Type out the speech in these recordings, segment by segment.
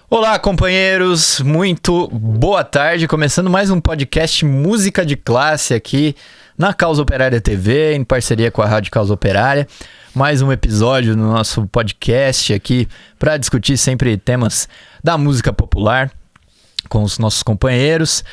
Olá, companheiros, muito boa tarde. Começando mais um podcast Música de Classe aqui na Causa Operária TV, em parceria com a Rádio Causa Operária. Mais um episódio no nosso podcast aqui para discutir sempre temas da música popular com os nossos companheiros.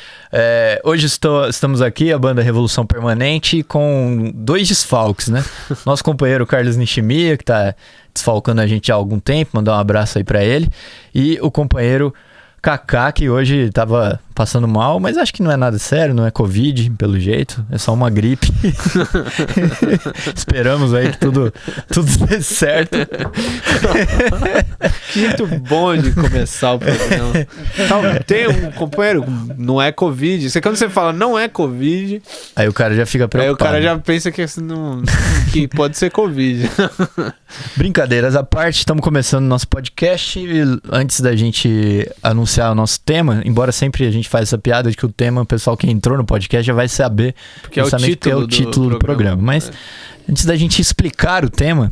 Hoje estamos aqui, a banda Revolução Permanente, com dois desfalques, né? Nosso companheiro Carlos Nishimiya, que está desfalcando a gente há algum tempo, mandar um abraço aí para ele. E o companheiro Kaká, que hoje estava passando mal, mas acho que não é nada sério, não é Covid, pelo jeito, é só uma gripe. Esperamos aí que tudo dê certo. Que jeito bom de começar o programa. Tem um companheiro, não é Covid. Quando você fala não é Covid, aí o cara já fica preocupado. Aí o cara já pensa que, que pode ser Covid. Brincadeiras à parte, estamos começando o nosso podcast. E antes da gente anunciar o nosso tema, embora sempre a gente faça essa piada de que o tema, o pessoal que entrou no podcast já vai saber, porque é o título do programa. Mas antes da gente explicar o tema,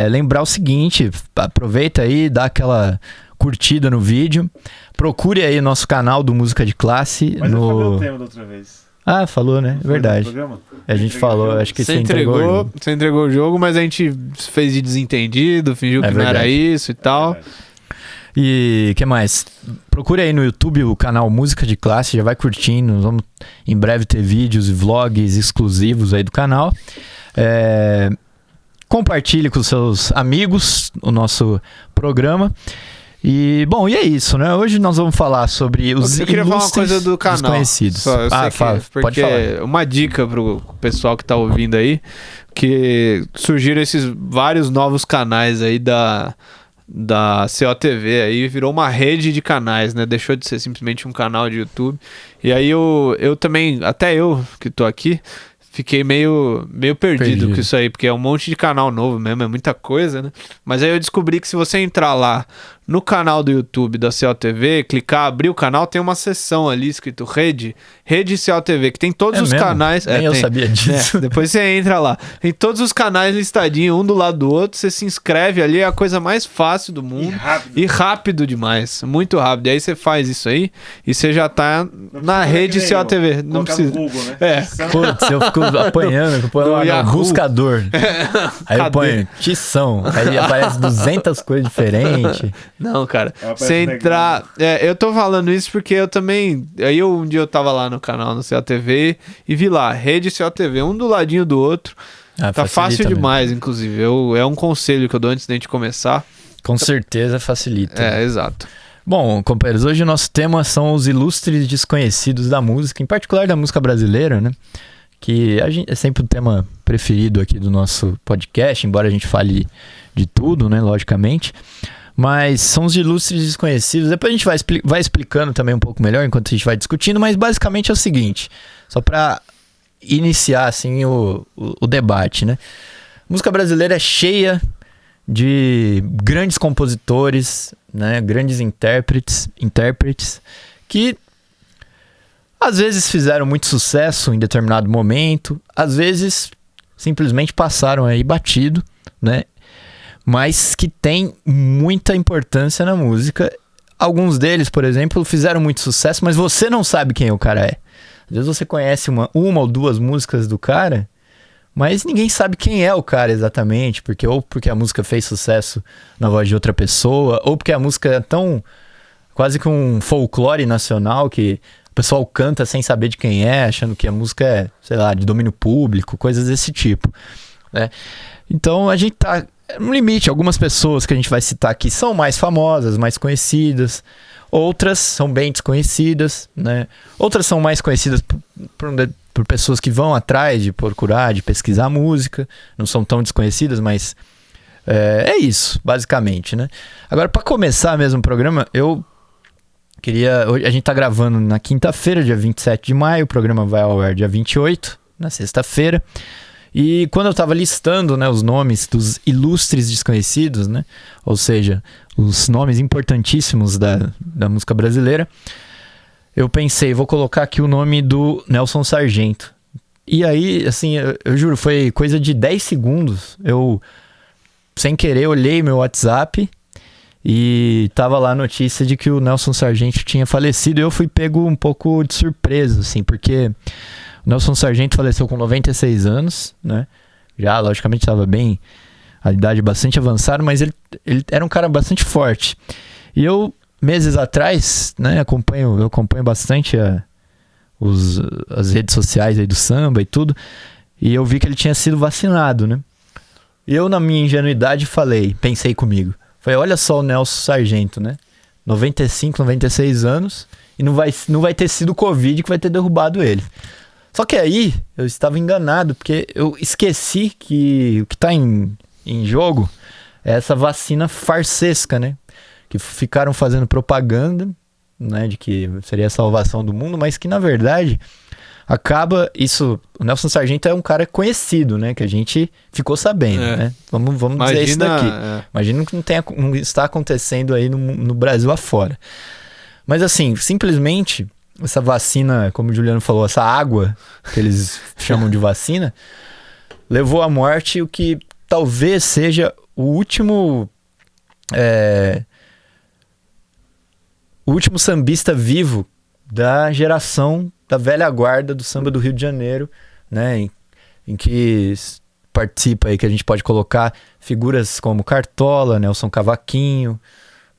lembrar o seguinte: aproveita aí, dá aquela curtida no vídeo, procure aí nosso canal do Música de Classe. Mas eu falei o tema da outra vez. Ah, falou, né? Verdade. A gente falou, acho que você entregou. Você entregou o jogo, mas a gente fez de desentendido, fingiu que não era isso e tal. E que mais? Procure aí no YouTube o canal Música de Classe, já vai curtindo. Vamos em breve ter vídeos e vlogs exclusivos aí do canal. Compartilhe com seus amigos o nosso programa. E, bom, e é isso, né? Hoje nós vamos falar sobre os Eu queria falar uma coisa do canal desconhecidos. Pode falar. Uma dica pro pessoal que tá ouvindo aí, que surgiram esses vários novos canais aí da COTV, aí virou uma rede de canais, né? Deixou de ser simplesmente um canal de YouTube. E aí eu também, até eu que tô aqui, fiquei meio perdido com isso aí, porque é um monte de canal novo mesmo, é muita coisa, né? Mas aí eu descobri que se você entrar lá no canal do YouTube da COTV, clicar, abrir o canal, tem uma seção ali escrito Rede COTV, que tem todos os mesmo? canais. Eu sabia disso. Depois você entra lá. Tem todos os canais listadinhos, um do lado do outro, você se inscreve ali, é a coisa mais fácil do mundo. E rápido demais, muito rápido. E aí você faz isso aí e você já tá na rede COTV. Não precisa. No Google, né? Putz, eu fico apanhando, no buscador. Aí eu ponho Tição, aí aparece 200 coisas diferentes. Não, cara, você entrar... eu tô falando isso porque eu também... Aí um dia eu tava lá no canal no COTV e vi lá, Rede COTV, um do ladinho do outro. Tá fácil demais, inclusive. É um conselho que eu dou antes da gente começar. Com certeza facilita. Exato. Bom, companheiros, hoje o nosso tema são os ilustres desconhecidos da música, em particular da música brasileira, né? Que é sempre o tema preferido aqui do nosso podcast, embora a gente fale de tudo, né? Logicamente. Mas são os ilustres desconhecidos. Depois a gente vai explicando também um pouco melhor enquanto a gente vai discutindo, mas basicamente é o seguinte, só para iniciar assim o debate, né? A música brasileira é cheia de grandes compositores, né? Grandes intérpretes que às vezes fizeram muito sucesso em determinado momento, às vezes simplesmente passaram aí batido, né? Mas que tem muita importância na música. Alguns deles, por exemplo, fizeram muito sucesso, mas você não sabe quem o cara é. Às vezes você conhece uma ou duas músicas do cara, mas ninguém sabe quem é o cara exatamente, porque a música fez sucesso na voz de outra pessoa, ou porque a música é tão quase que um folclore nacional que o pessoal canta sem saber de quem é, achando que a música é, sei lá, de domínio público, coisas desse tipo, né? Então a gente tá no limite. Algumas pessoas que a gente vai citar aqui são mais famosas, mais conhecidas, outras são bem desconhecidas, né? Outras são mais conhecidas por pessoas que vão atrás de procurar, de pesquisar música, não são tão desconhecidas, mas é isso, basicamente, né? Agora, para começar mesmo o programa, a gente tá gravando na quinta-feira, dia 27 de maio, o programa vai ao ar dia 28, na sexta-feira. E quando eu estava listando, né, os nomes dos ilustres desconhecidos, né, ou seja, os nomes importantíssimos da música brasileira, eu pensei, vou colocar aqui o nome do Nelson Sargento. E aí, assim, eu juro, foi coisa de 10 segundos. Eu, sem querer, olhei meu WhatsApp e tava lá a notícia de que o Nelson Sargento tinha falecido. E eu fui pego um pouco de surpresa, assim, porque o Nelson Sargento faleceu com 96 anos, né? Já, logicamente, estava bem, a idade bastante avançada, mas ele era um cara bastante forte. E eu, meses atrás, né, eu acompanho bastante as redes sociais aí do samba e tudo, e eu vi que ele tinha sido vacinado, né? E eu, na minha ingenuidade, pensei comigo, olha só o Nelson Sargento, né? 95, 96 anos, e não vai ter sido o Covid que vai ter derrubado ele. Só que aí, eu estava enganado, porque eu esqueci que o que está em jogo é essa vacina farsesca, né? Que ficaram fazendo propaganda, né, de que seria a salvação do mundo, mas que na verdade acaba isso. O Nelson Sargento é um cara conhecido, né, que a gente ficou sabendo, né? Vamos dizer isso daqui. Imagina que não está acontecendo aí no Brasil afora. Mas assim, simplesmente essa vacina, como o Juliano falou, essa água que eles chamam de vacina, levou à morte o que talvez seja o último sambista vivo da geração da velha guarda do samba do Rio de Janeiro, né? Em que participa aí, que a gente pode colocar figuras como Cartola, Nelson Cavaquinho,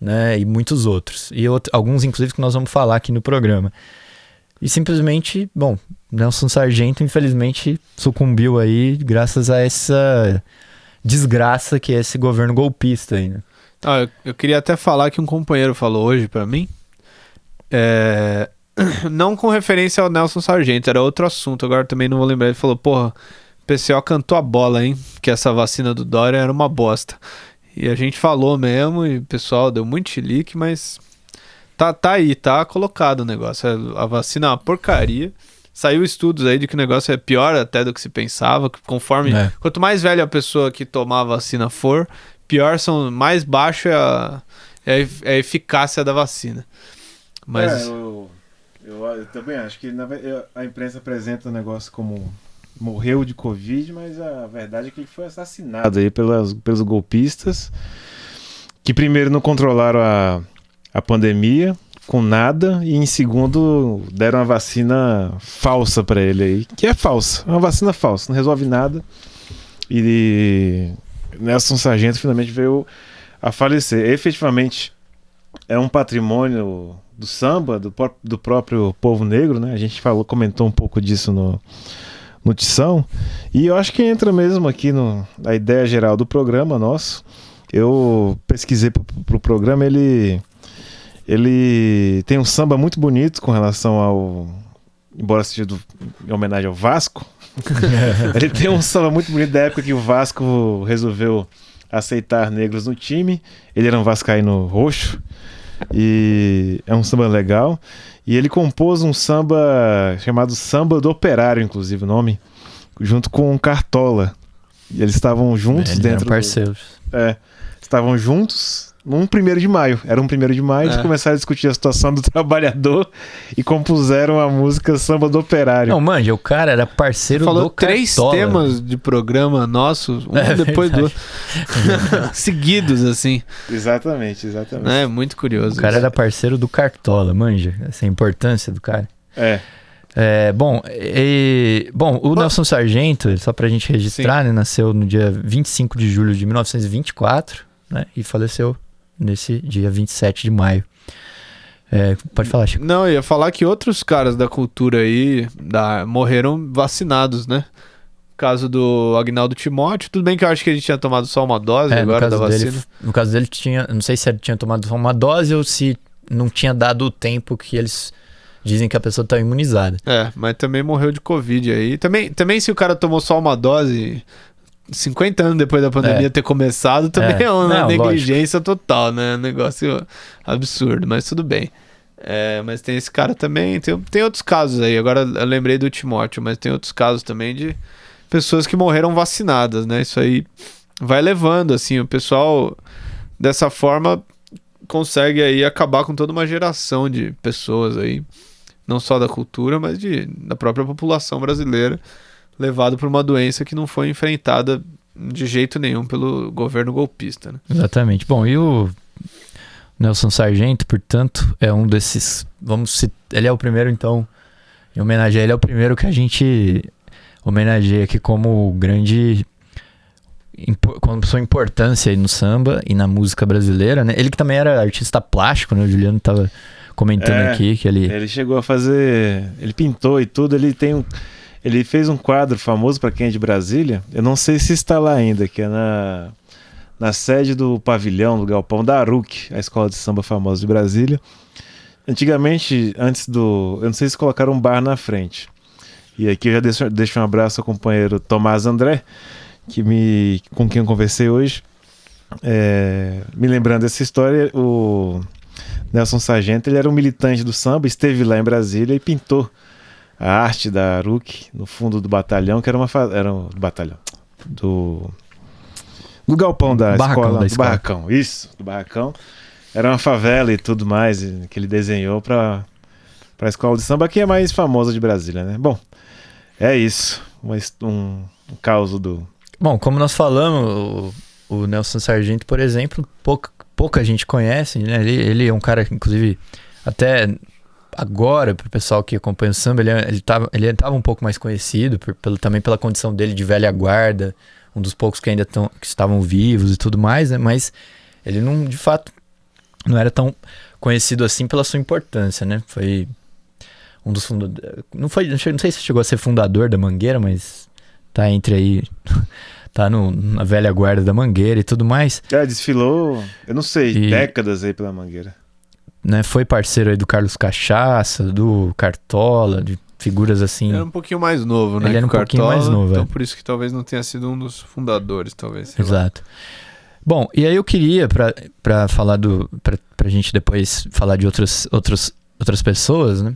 né? E muitos outros. E alguns, inclusive, que nós vamos falar aqui no programa. E simplesmente, bom, Nelson Sargento, infelizmente, sucumbiu aí graças a essa desgraça que é esse governo golpista aí, né? Eu queria até falar que um companheiro falou hoje pra mim, não com referência ao Nelson Sargento, era outro assunto, agora também não vou lembrar. Ele falou, porra, o PCO cantou a bola, hein, que essa vacina do Dória era uma bosta. E a gente falou mesmo, e o pessoal deu muito chilique, mas tá aí, tá colocado o negócio. A vacina é uma porcaria. Saiu estudos aí de que o negócio é pior até do que se pensava, que conforme... Quanto mais velha a pessoa que tomar a vacina for, mais baixo é a eficácia da vacina. Mas... Eu também acho que a imprensa apresenta o negócio como morreu de Covid, mas a verdade é que ele foi assassinado aí pelos golpistas, que primeiro não controlaram a pandemia com nada, e em segundo deram uma vacina falsa para ele aí, que é falsa, uma vacina falsa, não resolve nada. E Nelson Sargento finalmente veio a falecer. Efetivamente é um patrimônio do samba, do próprio povo negro, né? A gente comentou um pouco disso no Tição, e eu acho que entra mesmo aqui na ideia geral do programa nosso. Eu pesquisei pro programa, ele tem um samba muito bonito com relação embora seja em homenagem ao Vasco, ele tem um samba muito bonito da época que o Vasco resolveu aceitar negros no time. Ele era um vascaíno roxo, e é um samba legal. E ele compôs um samba chamado Samba do Operário, inclusive o nome, junto com Cartola. E eles estavam juntos eles dentro eram parceiros. Estavam juntos num 1º de maio. Era um 1º de maio, eles começaram a discutir a situação do trabalhador e compuseram a música Samba do Operário. Não, manja, o cara era parceiro do Cartola. Falou 3 temas de programa nosso, depois do outro, seguidos, assim. Exatamente. É muito curioso. O cara era parceiro do Cartola, manja, essa é a importância do cara. Bom, o Nelson Sargento, só pra gente registrar, né, nasceu no dia 25 de julho de 1924, né, e faleceu nesse dia 27 de maio. Pode falar, Chico. Não, eu ia falar que outros caras da cultura aí morreram vacinados, né? O caso do Agnaldo Timóteo, tudo bem que eu acho que ele tinha tomado só uma dose agora da vacina. No caso dele, não sei se ele tinha tomado só uma dose ou se não tinha dado o tempo que eles dizem que a pessoa está imunizada. Mas também morreu de Covid aí. Também se o cara tomou só uma dose, 50 anos depois da pandemia ter começado, também é uma negligência total, né? Um negócio absurdo, mas tudo bem. Mas tem esse cara também, tem outros casos aí. Agora eu lembrei do Timóteo, mas tem outros casos também de pessoas que morreram vacinadas, né? Isso aí vai levando, assim, o pessoal dessa forma consegue aí acabar com toda uma geração de pessoas aí, não só da cultura, mas da própria população brasileira, levado por uma doença que não foi enfrentada de jeito nenhum pelo governo golpista, né? Exatamente. Bom, e Nelson Sargento, portanto, é um desses... Ele é o primeiro, então, em homenagem a ele, é o primeiro que a gente homenageia aqui como grande... como sua importância aí no samba e na música brasileira, né? Ele que também era artista plástico, né? O Juliano tava comentando aqui que ele chegou a fazer... Ele pintou e tudo, ele fez um quadro famoso para quem é de Brasília, eu não sei se está lá ainda, que é na sede do pavilhão, do galpão da ARUC, a escola de samba famosa de Brasília. Antigamente, eu não sei se colocaram um bar na frente. E aqui eu já deixo um abraço ao companheiro Tomás André, com quem eu conversei hoje. Me lembrando dessa história, o Nelson Sargento, ele era um militante do samba, esteve lá em Brasília e pintou a arte da ARUC no fundo do batalhão, que era do batalhão, do galpão da escola, do barracão, isso, do barracão. Era uma favela e tudo mais que ele desenhou para a escola de samba, que é mais famosa de Brasília, né? Bom, é isso, um caos do... Bom, como nós falamos, o Nelson Sargento, por exemplo, pouca gente conhece, né? Ele é um cara que, inclusive, até agora, pro pessoal que acompanha o samba, ele tava um pouco mais conhecido, também pela condição dele de velha guarda, um dos poucos que ainda que estavam vivos e tudo mais, né? Mas ele não, de fato, não era tão conhecido assim pela sua importância, né? Foi um dos fundadores... Não sei se chegou a ser fundador da Mangueira, mas tá entre aí... Tá na velha guarda da Mangueira e tudo mais. Desfilou, eu não sei, décadas aí pela Mangueira. Né, foi parceiro aí do Carlos Cachaça, do Cartola, de figuras assim... Ele era um pouquinho mais novo, né? Ele era um pouquinho mais novo, então por isso que talvez não tenha sido um dos fundadores, talvez. Exato. Bom, e aí eu queria, pra falar pra gente depois falar de outras pessoas, né?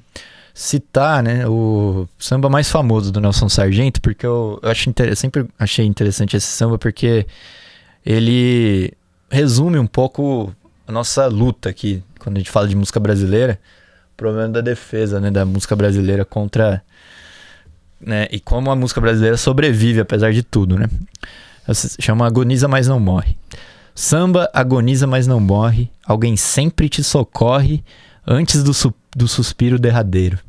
Citar, né, o samba mais famoso do Nelson Sargento, porque eu sempre achei interessante esse samba, porque ele resume um pouco a nossa luta aqui, quando a gente fala de música brasileira, o problema da defesa, né, da música brasileira contra... Né, e como a música brasileira sobrevive, apesar de tudo, né? Chama Agoniza, mas não morre. Samba agoniza, mas não morre. Alguém sempre te socorre antes do suspiro derradeiro.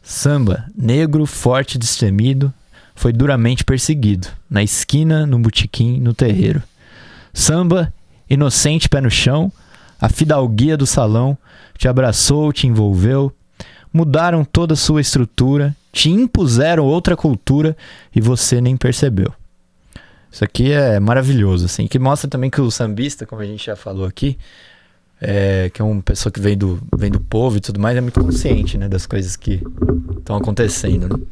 Samba, negro, forte, destemido, foi duramente perseguido, na esquina, no botequim, no terreiro. Samba, inocente pé no chão, a fidalguia do salão te abraçou, te envolveu, mudaram toda a sua estrutura, te impuseram outra cultura e você nem percebeu. Isso aqui é maravilhoso, assim, que mostra também que o sambista, como a gente já falou aqui, que é uma pessoa que vem do povo e tudo mais, é muito consciente, né, das coisas que estão acontecendo, né?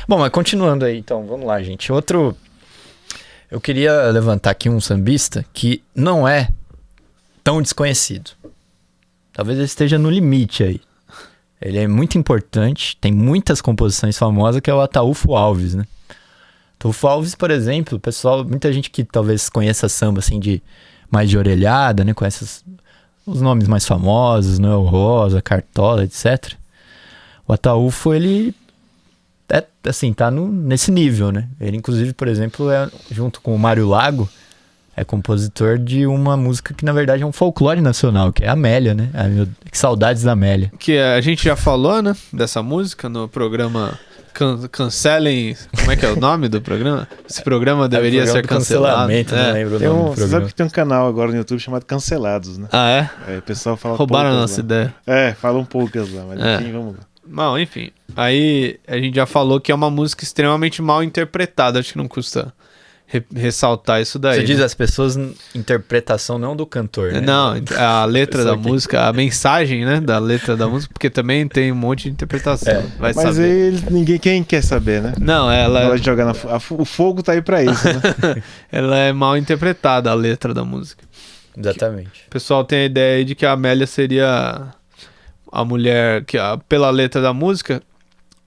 Bom, mas continuando aí, então, vamos lá, gente. Eu queria levantar aqui um sambista que não é tão desconhecido. Talvez ele esteja no limite aí. Ele é muito importante, tem muitas composições famosas, que é o Ataúfo Alves, né? Ataúfo Alves, por exemplo, pessoal, muita gente que talvez conheça samba assim mais de orelhada, né? Conhece os nomes mais famosos, Noel Rosa, Cartola, etc. O Ataúfo, ele tá nesse nível, né? Ele, inclusive, por exemplo, junto com o Mário Lago, é compositor de uma música que, na verdade, é um folclore nacional, que é a Amélia, né? Que saudades da Amélia. Que a gente já falou, né? Dessa música no programa... Cancelem... Como é que é o nome do programa? Esse programa deveria ser cancelado. Não lembro o nome do programa. Você sabe que tem um canal agora no YouTube chamado Cancelados, né? Ah, é? O pessoal fala roubaram a nossa ideia. Falam poucas lá, mas enfim, vamos lá. Bom, enfim. Aí a gente já falou que é uma música extremamente mal interpretada. Acho que não custa ressaltar isso daí. Você diz as pessoas, interpretação não do cantor, né? Não, a letra da música, a mensagem, né, da letra da música, porque também tem um monte de interpretação. Mas saber. Quem quer saber, né? Não, ela... jogar o fogo tá aí pra isso, né? Ela é mal interpretada, a letra da música. Exatamente. O pessoal tem a ideia aí de que a Amélia seria a mulher que, pela letra da música,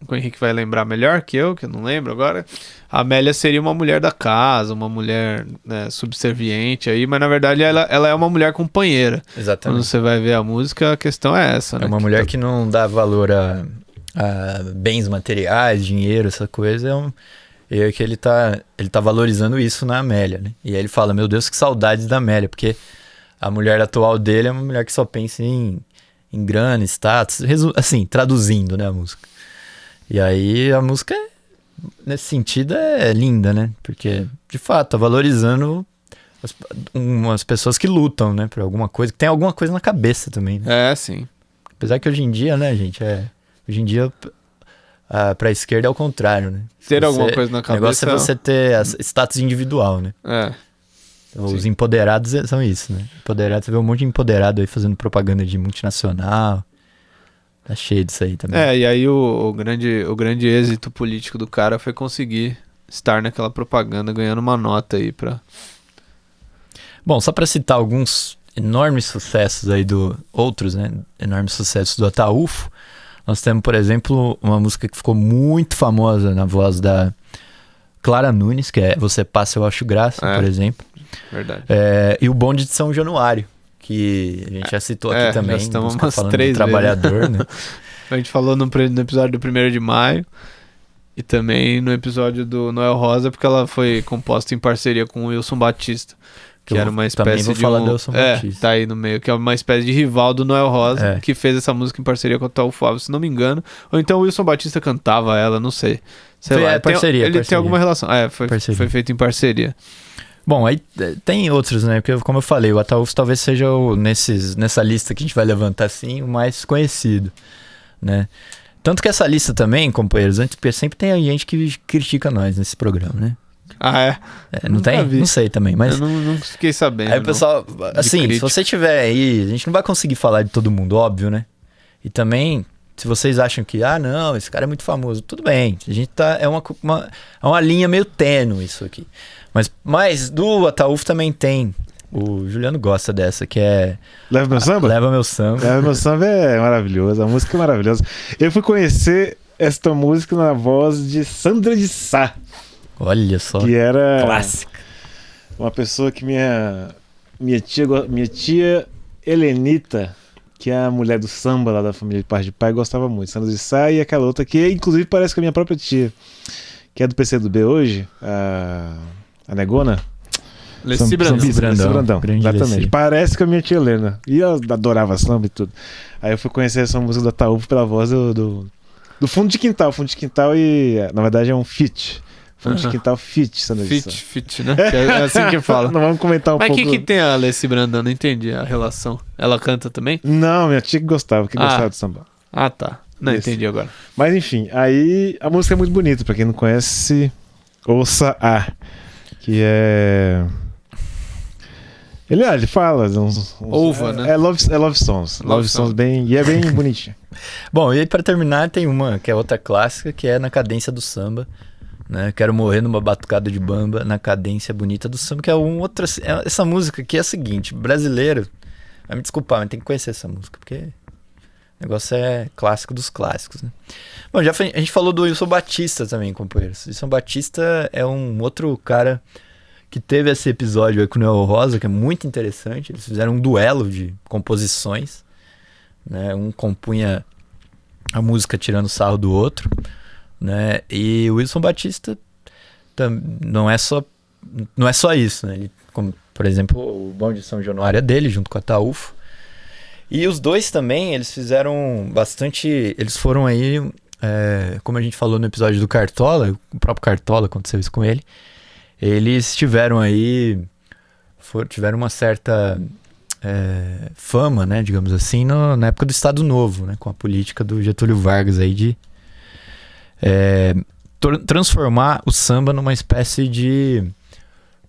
o Henrique vai lembrar melhor que eu não lembro agora, a Amélia seria uma mulher da casa, uma mulher, né, subserviente aí, mas na verdade ela é uma mulher companheira. Exatamente. Quando você vai ver a música, a questão é essa, né? É uma mulher que não dá valor a bens materiais, dinheiro, essa coisa, e que ele tá valorizando isso na Amélia, né? E aí ele fala, meu Deus, que saudades da Amélia, porque a mulher atual dele é uma mulher que só pensa em grana, status, assim, traduzindo, né, a música. E aí a música, nesse sentido, é linda, né? Porque, de fato, tá valorizando umas pessoas que lutam, né, por alguma coisa, que tem alguma coisa na cabeça também, né? Sim. Apesar que hoje em dia, né, gente, hoje em dia, pra esquerda é o contrário, né? Ter alguma coisa na cabeça... O negócio é você ter status individual, né? Os empoderados são isso, né? Empoderados, você vê um monte de empoderado aí fazendo propaganda de multinacional. Tá cheio disso aí também. E aí o grande êxito político do cara foi conseguir estar naquela propaganda, ganhando uma nota aí pra... Bom, só pra citar alguns enormes sucessos aí outros, né? Enormes sucessos do Ataúfo. Nós temos, por exemplo, uma música que ficou muito famosa na voz da Clara Nunes, que é Você Passa, Eu Acho Graça, por exemplo. Verdade. E o Bonde de São Januário, que a gente já citou aqui também. Já estamos umas falando 3 do trabalhador, né? A gente falou no episódio do 1º de maio e também no episódio do Noel Rosa, porque ela foi composta em parceria com o Wilson Batista, que era uma espécie vou falar do Wilson Batista. Tá aí no meio, que é uma espécie de rival do Noel Rosa, que fez essa música em parceria com o Ataúfo Fábio, se não me engano. Ou então o Wilson Batista cantava ela, não sei. Sei lá. Parceria. Tem alguma relação. Foi feito em parceria. Bom, aí tem outros, né? Porque, como eu falei, o Ataúfo talvez seja nessa lista que a gente vai levantar assim, o mais conhecido, né? Tanto que essa lista também, companheiros, porque sempre tem gente que critica nós nesse programa, né? Não tem? Vi. Não sei também, mas... Eu não fiquei sabendo. Aí o pessoal, assim, se você tiver aí, a gente não vai conseguir falar de todo mundo, óbvio, né? E também, se vocês acham que, não, esse cara é muito famoso, tudo bem. A gente tá... É uma linha meio tênue isso aqui. Mas do Ataúfo também tem. O Juliano gosta dessa, que é... Leva Meu Samba? Leva Meu Samba. Leva Meu Samba é maravilhoso, a música é maravilhosa. Eu fui conhecer esta música na voz de Sandra de Sá. Olha só. Que era... clássica. Uma pessoa que minha tia Helenita, que é a mulher do samba lá da família de parte de pai, gostava muito. Sandra de Sá e aquela outra que, inclusive, parece com a minha própria tia, que é do PCdoB hoje, a Negona. Leci Brandão. Exatamente. Leci. Parece com a minha tia Helena. E eu adorava samba e tudo. Aí eu fui conhecer essa música do Ataúfo pela voz do Fundo de Quintal. Fundo de Quintal na verdade é um feat. Fundo de Quintal feat, Sandra de Sá. Feat, né? É assim que fala. Não vamos comentar um pouco. Mas o que tem a Leci Brandão? Não entendi a relação. Ela canta também? Não, minha tia que gostava de samba. Tá. Não, entendi agora. Mas enfim, aí a música é muito bonita. Pra quem não conhece, ouça que é... Ele fala Ova, né? É love songs. Love songs e é bem bonitinho. Bom, e aí pra terminar tem uma que é outra clássica, que é Na Cadência do Samba, né? Quero morrer numa batucada de bamba na cadência bonita do samba, que é essa música que é a seguinte, brasileiro, vai me desculpar, mas tem que conhecer essa música, porque o negócio é clássico dos clássicos, né? Bom, a gente falou do Wilson Batista também, companheiros. Wilson Batista é um outro cara que teve esse episódio aí com o Noel Rosa, que é muito interessante. Eles fizeram um duelo de composições, né? Um compunha a música tirando sarro do outro, né? E o Wilson Batista não é só isso, né? Ele, como, por exemplo, o Bonde de São Januário é dele, junto com a Ataúfo. E os dois também, eles fizeram bastante... Eles foram aí, como a gente falou no episódio do Cartola, o próprio Cartola aconteceu isso com ele. Eles tiveram aí... tiveram uma certa fama, né, digamos assim, na época do Estado Novo, né? Com a política do Getúlio Vargas aí de transformar o samba numa espécie de...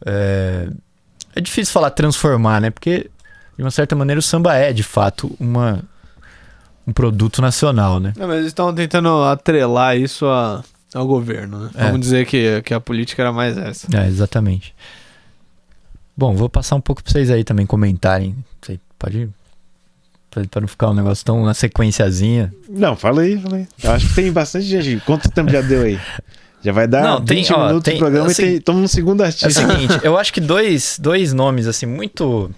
É difícil falar transformar, né? Porque, de uma certa maneira, o samba é, de fato, um produto nacional, né? Não, mas eles estão tentando atrelar isso ao governo, né? Vamos dizer que a política era mais essa. Exatamente. Bom, vou passar um pouco pra vocês aí também comentarem. Você pode... Pra não ficar um negócio tão na sequenciazinha. Não, fala aí. Eu acho que tem bastante gente. Quanto tempo já deu aí? Já vai dar 20 minutos do programa e estamos no segundo artista. É o seguinte, eu acho que dois nomes assim muito,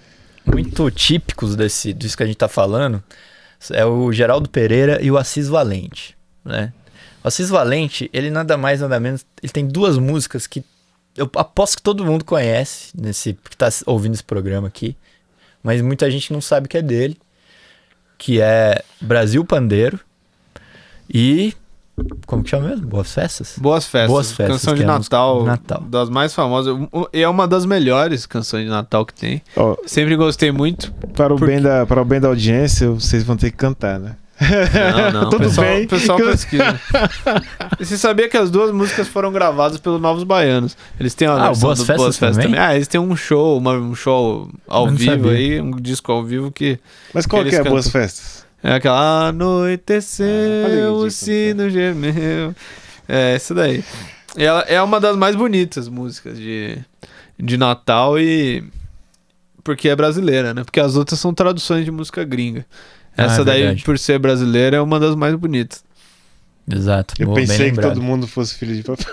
muito típicos disso que a gente tá falando é o Geraldo Pereira e o Assis Valente, né? O Assis Valente, ele nada mais nada menos, ele tem duas músicas que eu aposto que todo mundo conhece que tá ouvindo esse programa aqui. mas muita gente não sabe que é dele, que é Brasil Pandeiro e... Como que chama mesmo? Boas Festas? Boas Festas. Canção de Natal, Natal. Das mais famosas. E é uma das melhores canções de Natal que tem. Sempre gostei muito. Para o bem da audiência, vocês vão ter que cantar, né? Não. Tudo bem. O pessoal pesquisa. E você sabia que as duas músicas foram gravadas pelos Novos Baianos? Eles têm uma versão Boas do Festas Boas Festas também. Eles têm um show, um show ao vivo aí, um disco ao vivo que... Mas qual que é Boas Festas? É aquela anoiteceu, o sino gemeu. É, isso daí. E ela é uma das mais bonitas músicas de Natal e... Porque é brasileira, né? Porque as outras são traduções de música gringa. Essa daí, verdade. por ser brasileira, é uma das mais bonitas. Exato. Eu pensei que todo mundo fosse filho de papai.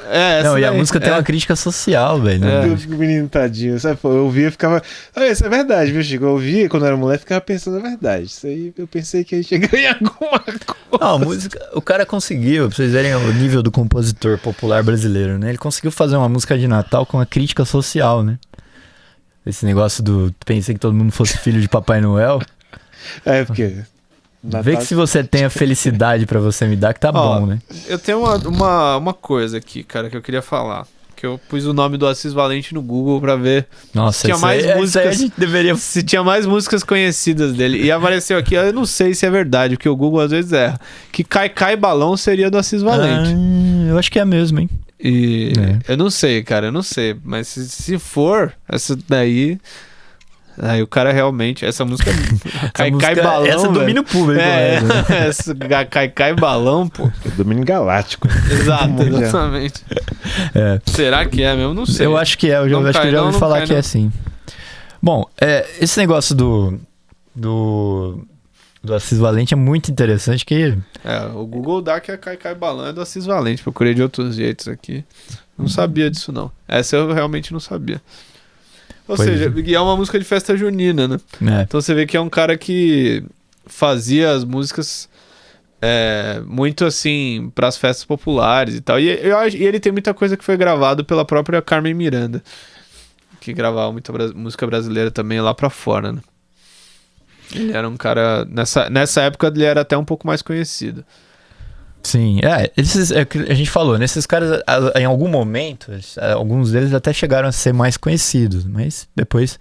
Não, e a música tem uma crítica social, velho. O menino tadinho, sabe? Eu ouvia e ficava... isso é verdade, viu, Chico? Eu ouvia quando eu era moleque e ficava pensando, é verdade. Isso aí eu pensei que a gente ia ganhar alguma coisa. Não, a música... O cara conseguiu, pra vocês verem o nível do compositor popular brasileiro, né? Ele conseguiu fazer uma música de Natal com uma crítica social, né? Esse negócio do... Pensei que todo mundo fosse filho de Papai Noel. Porque... Natal... Vê que se você tem a felicidade pra você me dar, que tá bom, né? Eu tenho uma coisa aqui, cara, que eu queria falar. Que eu pus o nome do Assis Valente no Google pra ver se tinha mais músicas. Se tinha mais músicas conhecidas dele. E apareceu aqui, eu não sei se é verdade, porque o Google às vezes erra. Que Cai Balão seria do Assis Valente. Eu acho que é mesmo, hein? E eu não sei, cara, eu não sei. Mas se for, essa daí... Aí o cara realmente... Essa música... Cai Balão, essa é domínio público. Essa Cai Balão, pô. É domínio galáctico. Exato, exatamente. Será que é mesmo? Não sei. Eu acho que é. Eu acho que já ouvi falar que é assim. Bom, esse negócio do Assis Valente é muito interessante que... o Google dá que é Cai Balão é do Assis Valente. Procurei de outros jeitos aqui. Não sabia disso, não. Essa eu realmente não sabia. Ou seja, é uma música de festa junina, né? Então você vê que é um cara que fazia as músicas muito assim para as festas populares e tal. E ele tem muita coisa que foi gravado pela própria Carmen Miranda, que gravava muita música brasileira também lá pra fora, né? Ele era um cara... Nessa época ele era até um pouco mais conhecido. Sim, a gente falou, nesses caras, em algum momento, alguns deles até chegaram a ser mais conhecidos, mas depois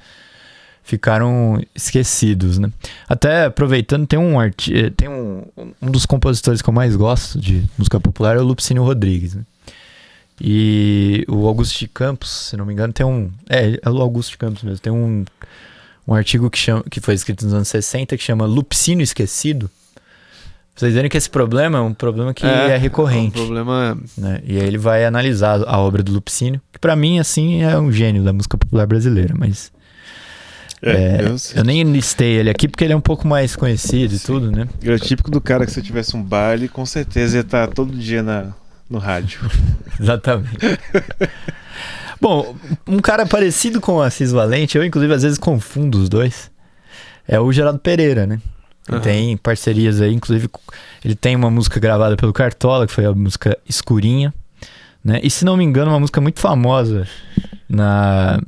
ficaram esquecidos, né? Até aproveitando, tem um dos compositores que eu mais gosto de música popular é o Lupicínio Rodrigues, né? E o Augusto de Campos, se não me engano, tem é o Augusto de Campos mesmo, tem um artigo que foi escrito nos anos 60 que chama Lupicínio Esquecido. Vocês verem que esse problema é um problema que é recorrente. É um problema... né? E aí ele vai analisar a obra do Lupicínio, que pra mim, assim, é um gênio da música popular brasileira, mas... eu nem listei ele aqui porque ele é um pouco mais conhecido e tudo, né? Ele é o típico do cara que se tivesse um baile, com certeza ia estar todo dia no rádio. Exatamente. Bom, um cara parecido com o Assis Valente, eu inclusive às vezes confundo os dois, é o Geraldo Pereira, né? Ele tem parcerias aí, inclusive ele tem uma música gravada pelo Cartola, que foi a música Escurinha, né? E se não me engano, uma música muito famosa na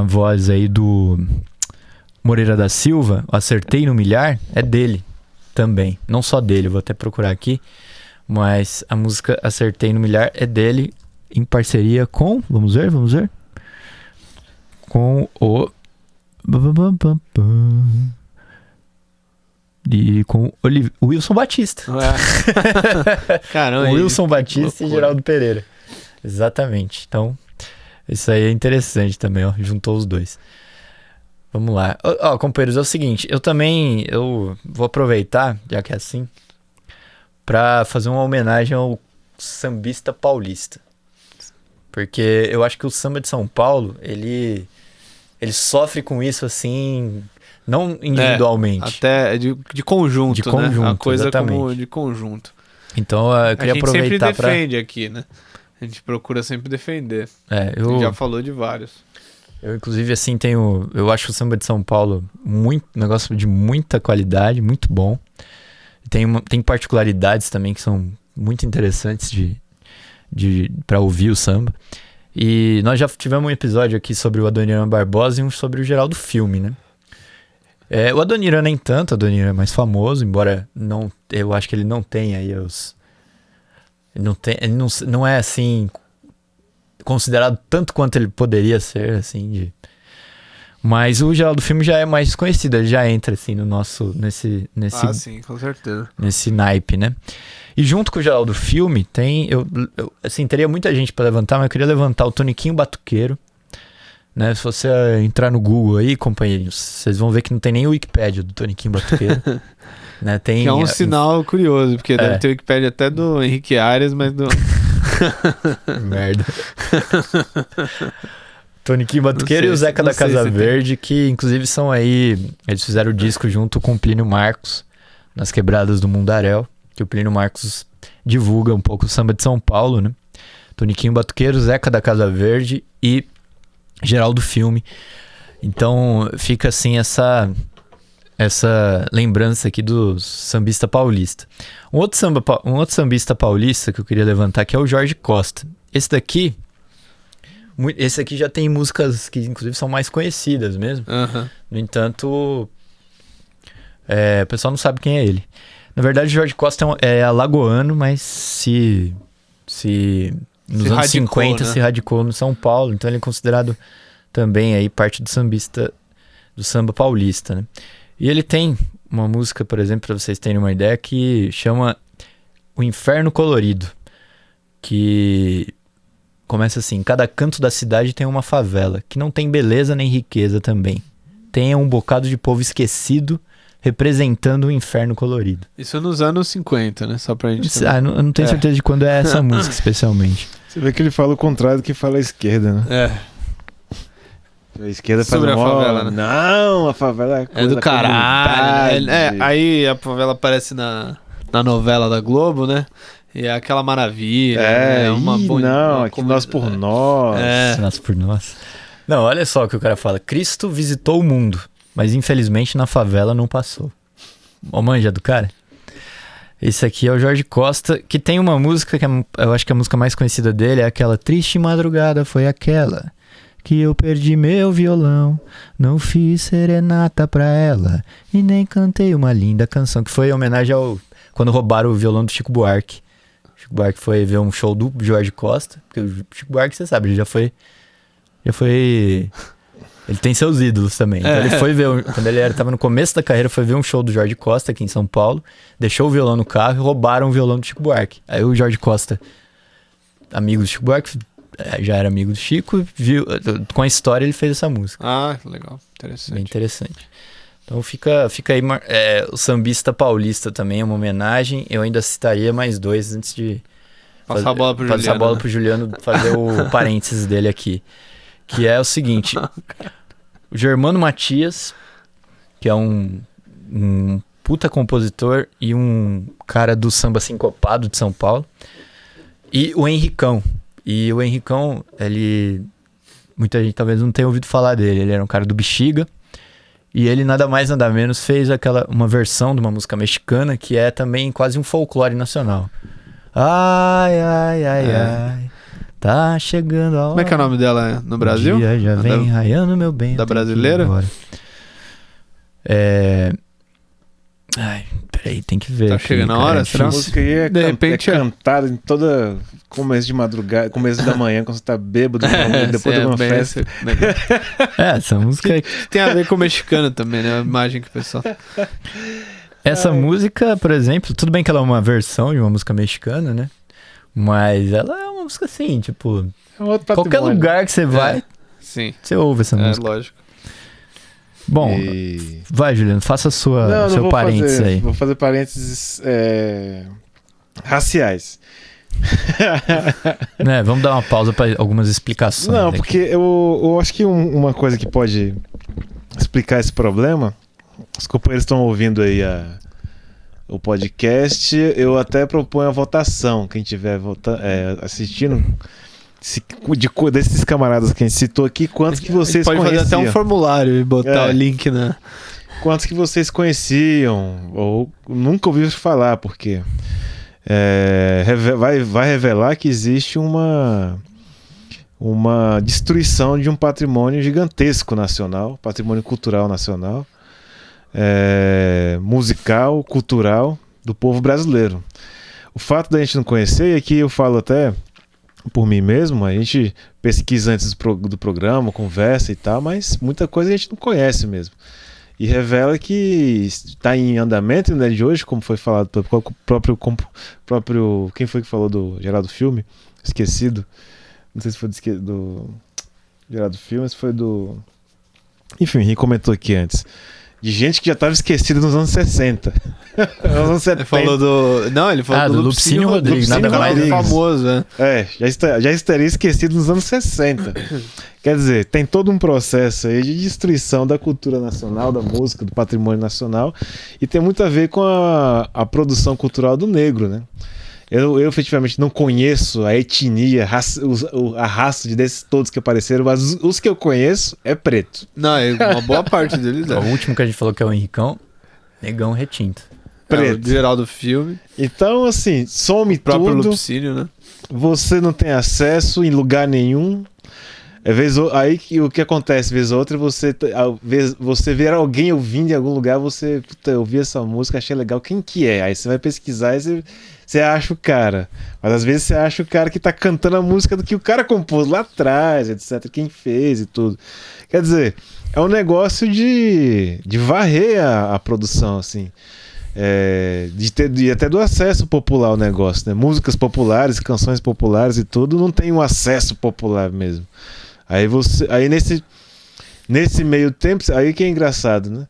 voz aí do Moreira da Silva, Acertei no Milhar, é dele também. Não só dele, vou até procurar aqui, mas a música Acertei no Milhar é dele em parceria com, vamos ver, com o... E com o Wilson Batista. Caramba. O Wilson Batista e Geraldo Pereira. Exatamente. Então, isso aí é interessante também, ó. Juntou os dois. Vamos lá. Ó, companheiros, é o seguinte. Eu vou aproveitar, já que é assim, pra fazer uma homenagem ao sambista paulista. Porque eu acho que o samba de São Paulo, ele sofre com isso, assim... Não individualmente. Até de conjunto, de conjunto, né? A coisa exatamente. como de conjunto. Então, eu queria aproveitar A gente sempre defende aqui, né? A gente procura sempre defender. A gente já falou de vários. Eu, inclusive, assim, eu acho o samba de São Paulo um negócio de muita qualidade, muito bom. Tem particularidades também que são muito interessantes para ouvir o samba. E nós já tivemos um episódio aqui sobre o Adoniran Barbosa e um sobre o Geraldo Filme, né? O Adoniran nem tanto, o Adoniran é mais famoso, embora eu acho que ele não tenha aí ele não é assim considerado tanto quanto ele poderia ser, assim, mas o Geraldo Filme já é mais desconhecido, ele já entra assim no nosso nesse sim, com certeza. Nesse naipe, né? E junto com o Geraldo Filme tem eu assim, teria muita gente para levantar, mas eu queria levantar o Toniquinho Batuqueiro, né? Se você entrar no Google aí, companheiros, vocês vão ver que não tem nem o Wikipédia do Toniquinho Batuqueiro. Né? Tem, que é um sinal curioso, porque deve ter o Wikipédia até do Henrique Arias, mas do... Merda. Toniquinho Batuqueiro e o Zeca da Casa Verde, que inclusive são aí... Eles fizeram o disco junto com o Plínio Marcos, nas Quebradas do Mundaréu, que o Plínio Marcos divulga um pouco o samba de São Paulo, né? Toniquinho Batuqueiro, Zeca da Casa Verde e Geraldo Filme. Então fica assim essa lembrança aqui do sambista paulista. Um outro sambista paulista que eu queria levantar aqui é o Jorge Costa. Esse aqui já tem músicas que inclusive são mais conhecidas mesmo. Uhum. No entanto, o pessoal não sabe quem é ele. Na verdade, o Jorge Costa é alagoano, mas nos anos 50 se radicou no São Paulo, então ele é considerado também aí parte do samba paulista, né? E ele tem uma música, por exemplo, para vocês terem uma ideia, que chama O Inferno Colorido, que começa assim: cada canto da cidade tem uma favela, que não tem beleza nem riqueza também. Tem um bocado de povo esquecido, representando o inferno colorido. Isso nos anos 50, né? Só pra gente... eu não tenho certeza de quando é essa música, especialmente. Você vê que ele fala o contrário do que fala a esquerda, né? A esquerda faz sobre a favela, né? Não, a favela é do caralho. Aí a favela aparece na novela da Globo, né? E é aquela maravilha. Aqui nós por nós. Nós por nós. Não, olha só o que o cara fala. Cristo visitou o mundo, mas infelizmente na favela não passou. Ó, manja do cara. Esse aqui é o Jorge Costa, que tem uma música que eu acho que a música mais conhecida dele é aquela: Triste madrugada foi aquela que eu perdi meu violão, não fiz serenata pra ela e nem cantei uma linda canção, que foi em homenagem quando roubaram o violão do Chico Buarque. O Chico Buarque foi ver um show do Jorge Costa, porque o Chico Buarque, você sabe, ele já foi ele tem seus ídolos também. Então ele foi ver, quando ele tava no começo da carreira, foi ver um show do Jorge Costa aqui em São Paulo, deixou o violão no carro e roubaram o violão do Chico Buarque. Aí o Jorge Costa, amigo do Chico Buarque, já era amigo do Chico, viu, com a história ele fez essa música. Ah, que legal, interessante. Bem interessante. Então fica aí, o sambista paulista também é uma homenagem. Eu ainda citaria mais dois antes de passar a bola pro Juliano fazer o parênteses dele aqui. Que é o seguinte: o Germano Matias, que é um puta compositor e um cara do samba sincopado de São Paulo, e o Henricão. E o Henricão, muita gente talvez não tenha ouvido falar dele. Ele era um cara do Bexiga. E ele nada mais nada menos fez uma versão de uma música mexicana que é também quase um folclore nacional. Ai, ai, ai, ai, tá chegando a hora. Como é que é o nome dela no Brasil? O dia já vem raiando, meu bem. Da brasileira? Ai, peraí, tem que ver. Tá aqui, chegando a hora? Essa música aí de repente é cantada em toda começo de madrugada, começo da manhã, quando você tá bêbado, depois de uma festa. Essa música tem a ver com o mexicano também, né? A imagem que o pessoal... Essa música, por exemplo, tudo bem que ela é uma versão de uma música mexicana, né? Mas ela é uma música assim, tipo... É um outro qualquer lugar que você vai, sim, você ouve essa música. É, lógico. Bom, vai, Juliano, faça seu parênteses aí. Vou fazer parênteses raciais. Né, vamos dar uma pausa para algumas explicações. Não, aqui. porque eu acho que uma coisa que pode explicar esse problema, os companheiros estão ouvindo aí o podcast, eu até proponho a votação, quem estiver assistindo, desses camaradas que a gente citou aqui, quantos que vocês pode conheciam? Pode fazer até um formulário e botar o link na... Quantos que vocês conheciam ou nunca ouviram falar, porque vai revelar que existe uma destruição de um patrimônio gigantesco nacional, patrimônio cultural nacional, musical, cultural do povo brasileiro. O fato da gente não conhecer, e aqui eu falo até por mim mesmo, a gente pesquisa antes do programa, conversa e tal, mas muita coisa a gente não conhece mesmo. E revela que está em andamento, né, de hoje, como foi falado pelo próprio... Quem foi que falou do Geraldo Filme? Esquecido. Não sei se foi do Geraldo Filme, se foi do... Enfim, ele comentou aqui antes. De gente que já estava esquecida nos anos 60. Nos anos 70. Ele falou do... Não, ele falou do Lupicínio Rodrigues, nada mais famoso, né? Já estaria esquecido nos anos 60. Quer dizer, tem todo um processo aí de destruição da cultura nacional, da música, do patrimônio nacional, e tem muito a ver com a produção cultural do negro, né? Eu efetivamente não conheço a etnia, a raça desses todos que apareceram, mas os que eu conheço é preto. Não, uma boa parte deles é. O último que a gente falou que é o Henricão, negão retinto. Preto. O geral do filme. Então, assim, some o próprio tudo. Lupicínio, né? Você não tem acesso em lugar nenhum. Aí o que acontece, vez ou outra, você ver alguém ouvindo em algum lugar, você ouvir essa música, achei legal, quem que é? Aí você vai pesquisar e você acha o cara. Mas às vezes você acha o cara que tá cantando a música do que o cara compôs lá atrás, etc, quem fez e tudo. Quer dizer, é um negócio de varrer a produção, assim. De até do acesso popular ao negócio, né? Músicas populares, canções populares e tudo, não tem um acesso popular mesmo. Aí nesse meio tempo, aí que é engraçado, né?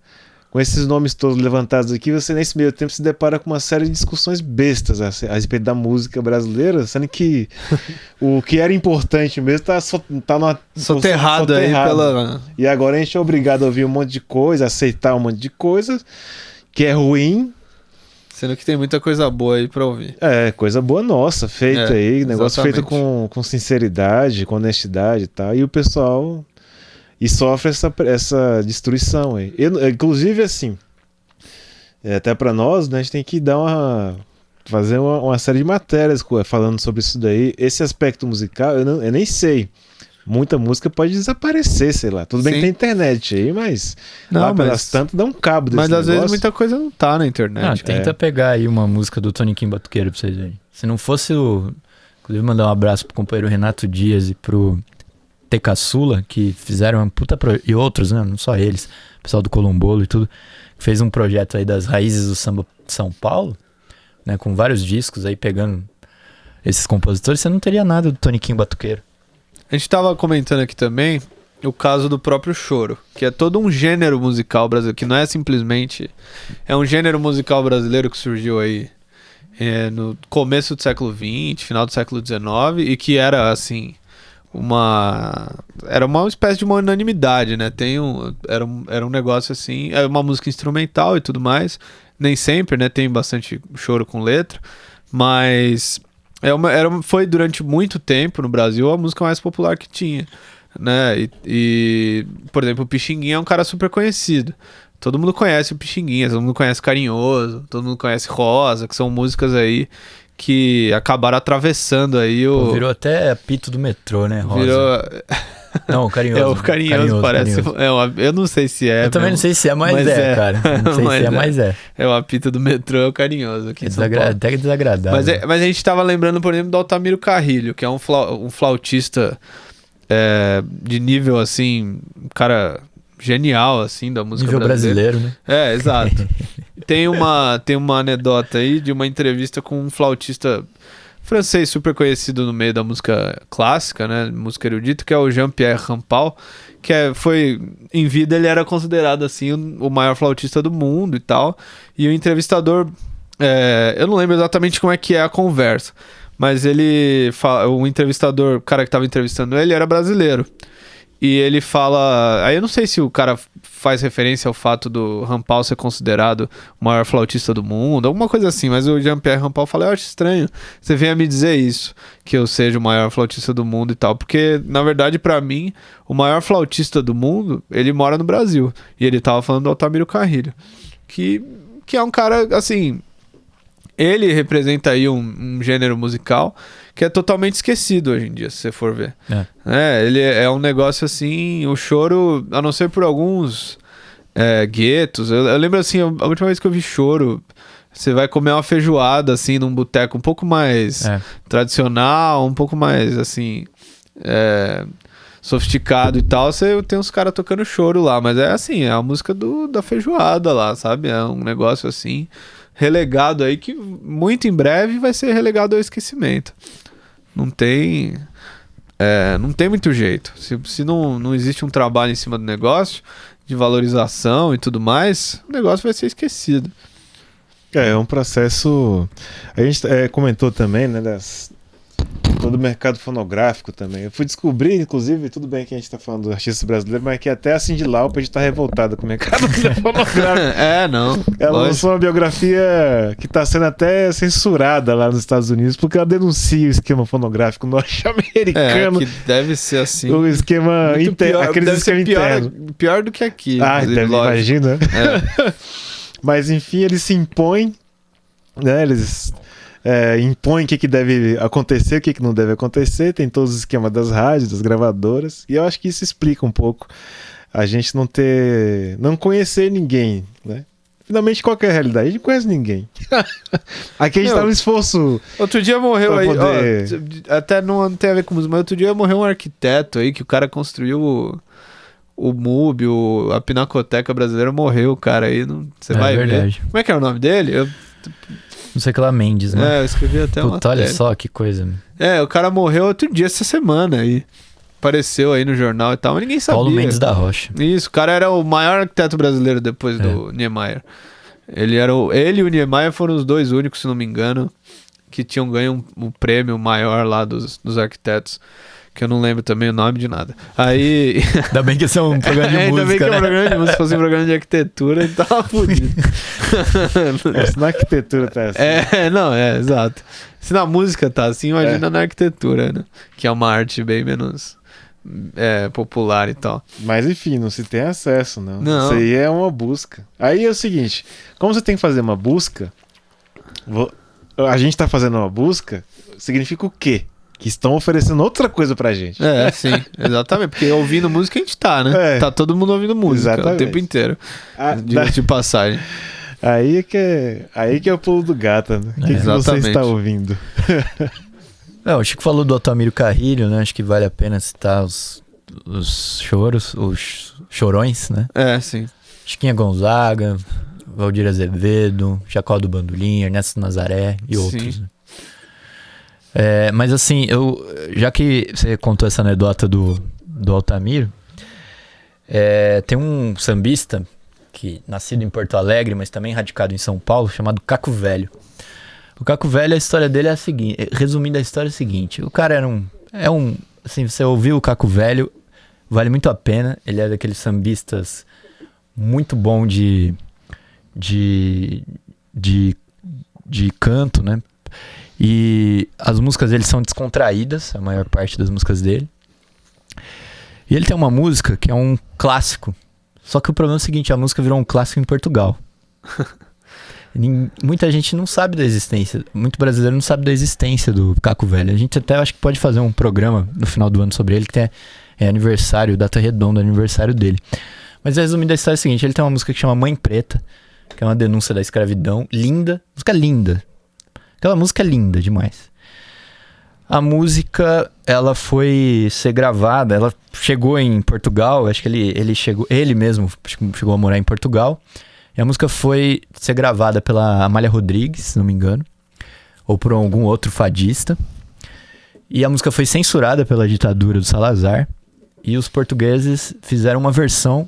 Com esses nomes todos levantados aqui, você nesse meio tempo se depara com uma série de discussões bestas a respeito da música brasileira, sendo que o que era importante mesmo tá soterrado aí pela... E agora a gente é obrigado a ouvir um monte de coisa, aceitar um monte de coisa que é ruim. Sendo que tem muita coisa boa aí pra ouvir. Coisa boa nossa, feita aí, negócio exatamente. feito com sinceridade, com honestidade e tal, e o pessoal sofre essa destruição aí. Inclusive, assim, até pra nós, né, a gente tem que fazer uma série de matérias falando sobre isso daí. Esse aspecto musical, eu nem sei. Muita música pode desaparecer, sei lá. Tudo bem que tem internet aí, mas lá pelas tantas dá um cabo desse negócio. Mas às vezes muita coisa não tá na internet. Tenta pegar aí uma música do Toniquinho Batuqueiro pra vocês verem. Se não fosse inclusive mandar um abraço pro companheiro Renato Dias e pro T. Caçula, que fizeram uma puta... E outros, né? Não só eles. O pessoal do Colombolo e tudo. Fez um projeto aí das raízes do samba de São Paulo, né? Com vários discos aí pegando esses compositores. Você não teria nada do Toniquinho Batuqueiro. A gente tava comentando aqui também o caso do próprio choro, que é todo um gênero musical brasileiro, que não é simplesmente... É um gênero musical brasileiro que surgiu aí no começo do século XX, final do século XIX, e que era, assim, era uma espécie de uma unanimidade, né? Era um negócio assim, é uma música instrumental e tudo mais, nem sempre, né? Tem bastante choro com letra, mas... foi durante muito tempo no Brasil a música mais popular que tinha, né? E por exemplo, o Pixinguinha é um cara super conhecido. Todo mundo conhece o Pixinguinha, todo mundo conhece Carinhoso, todo mundo conhece Rosa, que são músicas aí que acabaram atravessando aí virou até apito do metrô, né, Rosa? Virou... Não, o Carinhoso. O Carinhoso parece... Carinhoso. Eu não sei se é. Eu também não sei se é, mas cara. Não sei se é, mas é. O apito do metrô, é o Carinhoso aqui em São Paulo. Até que desagradável. Mas a gente tava lembrando, por exemplo, do Altamiro Carrilho, que é um flautista de nível, assim, um cara genial, assim, da música nível brasileiro, né? Exato. Tem uma anedota aí de uma entrevista com um flautista francês super conhecido no meio da música clássica, né, música erudita, que é o Jean-Pierre Rampal, que em vida ele era considerado assim o maior flautista do mundo e tal, e o entrevistador, eu não lembro exatamente como é que é a conversa, mas o entrevistador, o cara que estava entrevistando ele era brasileiro. E ele fala... Aí eu não sei se o cara faz referência ao fato do Rampal ser considerado o maior flautista do mundo, alguma coisa assim, mas o Jean-Pierre Rampal fala, eu acho estranho você venha me dizer isso, que eu seja o maior flautista do mundo e tal, porque, na verdade, pra mim, o maior flautista do mundo, ele mora no Brasil. E ele tava falando do Altamiro Carrilho, que é um cara, assim... Ele representa aí um gênero musical que é totalmente esquecido hoje em dia, se você for ver. Ele é um negócio assim, o choro, a não ser por alguns guetos. Eu lembro assim, a última vez que eu vi choro, você vai comer uma feijoada assim num boteco um pouco mais tradicional, um pouco mais assim sofisticado e tal, você tem uns caras tocando choro lá, mas é assim, é a música da feijoada lá, sabe? É um negócio assim, relegado aí, que muito em breve vai ser relegado ao esquecimento. Não tem muito jeito. Se não existe um trabalho em cima do negócio, de valorização e tudo mais, o negócio vai ser esquecido. É um processo... A gente comentou também, né, todo o mercado fonográfico também. Eu fui descobrir, inclusive, tudo bem que a gente tá falando do artista brasileiro, mas que até a Cyndi Lauper tá revoltada com o mercado fonográfico. Não. Ela lançou uma biografia que tá sendo até censurada lá nos Estados Unidos, porque ela denuncia o esquema fonográfico norte-americano. Que deve ser assim. O esquema interno, aqueles esquemas internos. Pior do que aqui. Imagina. Mas enfim, eles se impõem, né? Eles impõem o que deve acontecer, o que não deve acontecer. Tem todos os esquemas das rádios, das gravadoras. E eu acho que isso explica um pouco a gente não conhecer ninguém, né? Finalmente, qual que é a realidade? A gente não conhece ninguém. Aqui a gente tá no esforço. Outro dia morreu aí, poder... até não tem a ver com música, mas outro dia morreu um arquiteto aí, que o cara construiu o MUB, a Pinacoteca Brasileira, morreu o cara aí. Você vai verdade. ver. Como é que era o nome dele? Não sei que lá, Mendes, né? Eu escrevi até uma Puta, olha só que coisa. O cara morreu outro dia, essa semana aí. Apareceu aí no jornal e tal, mas ninguém sabia. Paulo Mendes da Rocha. Isso, o cara era o maior arquiteto brasileiro depois do Niemeyer. Ele e o Niemeyer foram os dois únicos, se não me engano, que tinham ganho um prêmio maior lá dos arquitetos. Que eu não lembro também o nome de nada. Aí... Ainda bem que esse é um programa de música, ainda bem que é um né? programa de música. Se fosse um programa de arquitetura, ele tava fudido. Se na arquitetura tá assim. Exato. Se na música tá assim, imagina na arquitetura, né? Que é uma arte bem menos popular e tal. Mas enfim, não se tem acesso, não. Não. Isso aí é uma busca. Aí é o seguinte, como você tem que fazer uma busca, a gente tá fazendo uma busca, significa o quê? Que estão oferecendo outra coisa pra gente. Sim, exatamente. Porque ouvindo música a gente tá, né? Tá todo mundo ouvindo música o tempo inteiro. De passagem. Aí que é o pulo do gato, né? O que você está ouvindo? O Chico falou do Altamiro Carrilho, né? Acho que vale a pena citar os choros, os chorões, né? Sim. Chiquinha Gonzaga, Valdir Azevedo, Jacó do Bandolim, Ernesto Nazaré e outros, né? Mas assim, já que você contou essa anedota do Altamiro, tem um sambista que nascido em Porto Alegre, mas também radicado em São Paulo, chamado Caco Velho. O Caco Velho, a história dele é a seguinte, resumindo a história é a seguinte, o cara era assim, você ouviu o Caco Velho, vale muito a pena, ele é daqueles sambistas muito bom de canto, né? E as músicas dele são descontraídas, a maior parte das músicas dele. E ele tem uma música que é um clássico. Só que o problema é o seguinte, a música virou um clássico em Portugal. Muita gente não sabe da existência, muito brasileiro não sabe da existência do Caco Velho. A gente até acho que pode fazer um programa no final do ano sobre ele, que é aniversário, data redonda, aniversário dele. Mas resumindo a história é o seguinte, ele tem uma música que chama Mãe Preta, que é uma denúncia da escravidão, linda, música linda. Aquela música é linda demais. A música, ela foi ser gravada, ela chegou em Portugal, acho que ele mesmo chegou a morar em Portugal. E a música foi ser gravada pela Amália Rodrigues, se não me engano, ou por algum outro fadista. E a música foi censurada pela ditadura do Salazar. E os portugueses fizeram uma versão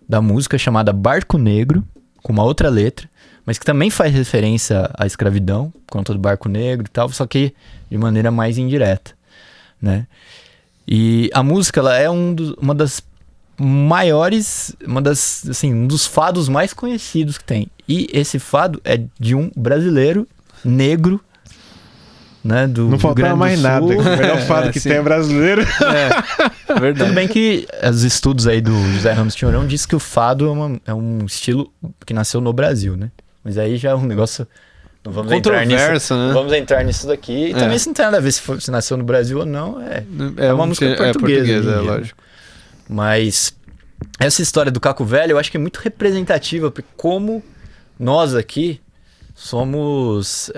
da música chamada Barco Negro, com uma outra letra, mas que também faz referência à escravidão, conta do Barco Negro e tal, só que de maneira mais indireta, né? E a música, ela é uma das maiores, assim, um dos fados mais conhecidos que tem. E esse fado é de um brasileiro negro, né, não faltava mais nada, o melhor fado que tem é brasileiro. Verdade. Tudo bem que os estudos aí do José Ramos Tinhorão diz que o fado é um estilo que nasceu no Brasil, né? Mas aí já é um negócio... Não vamos entrar nisso, né? Não vamos entrar nisso daqui. E também isso não tem nada a ver se nasceu no Brasil ou não. É uma música portuguesa, lógico. Mas essa história do Caco Velho eu acho que é muito representativa, porque como nós aqui somos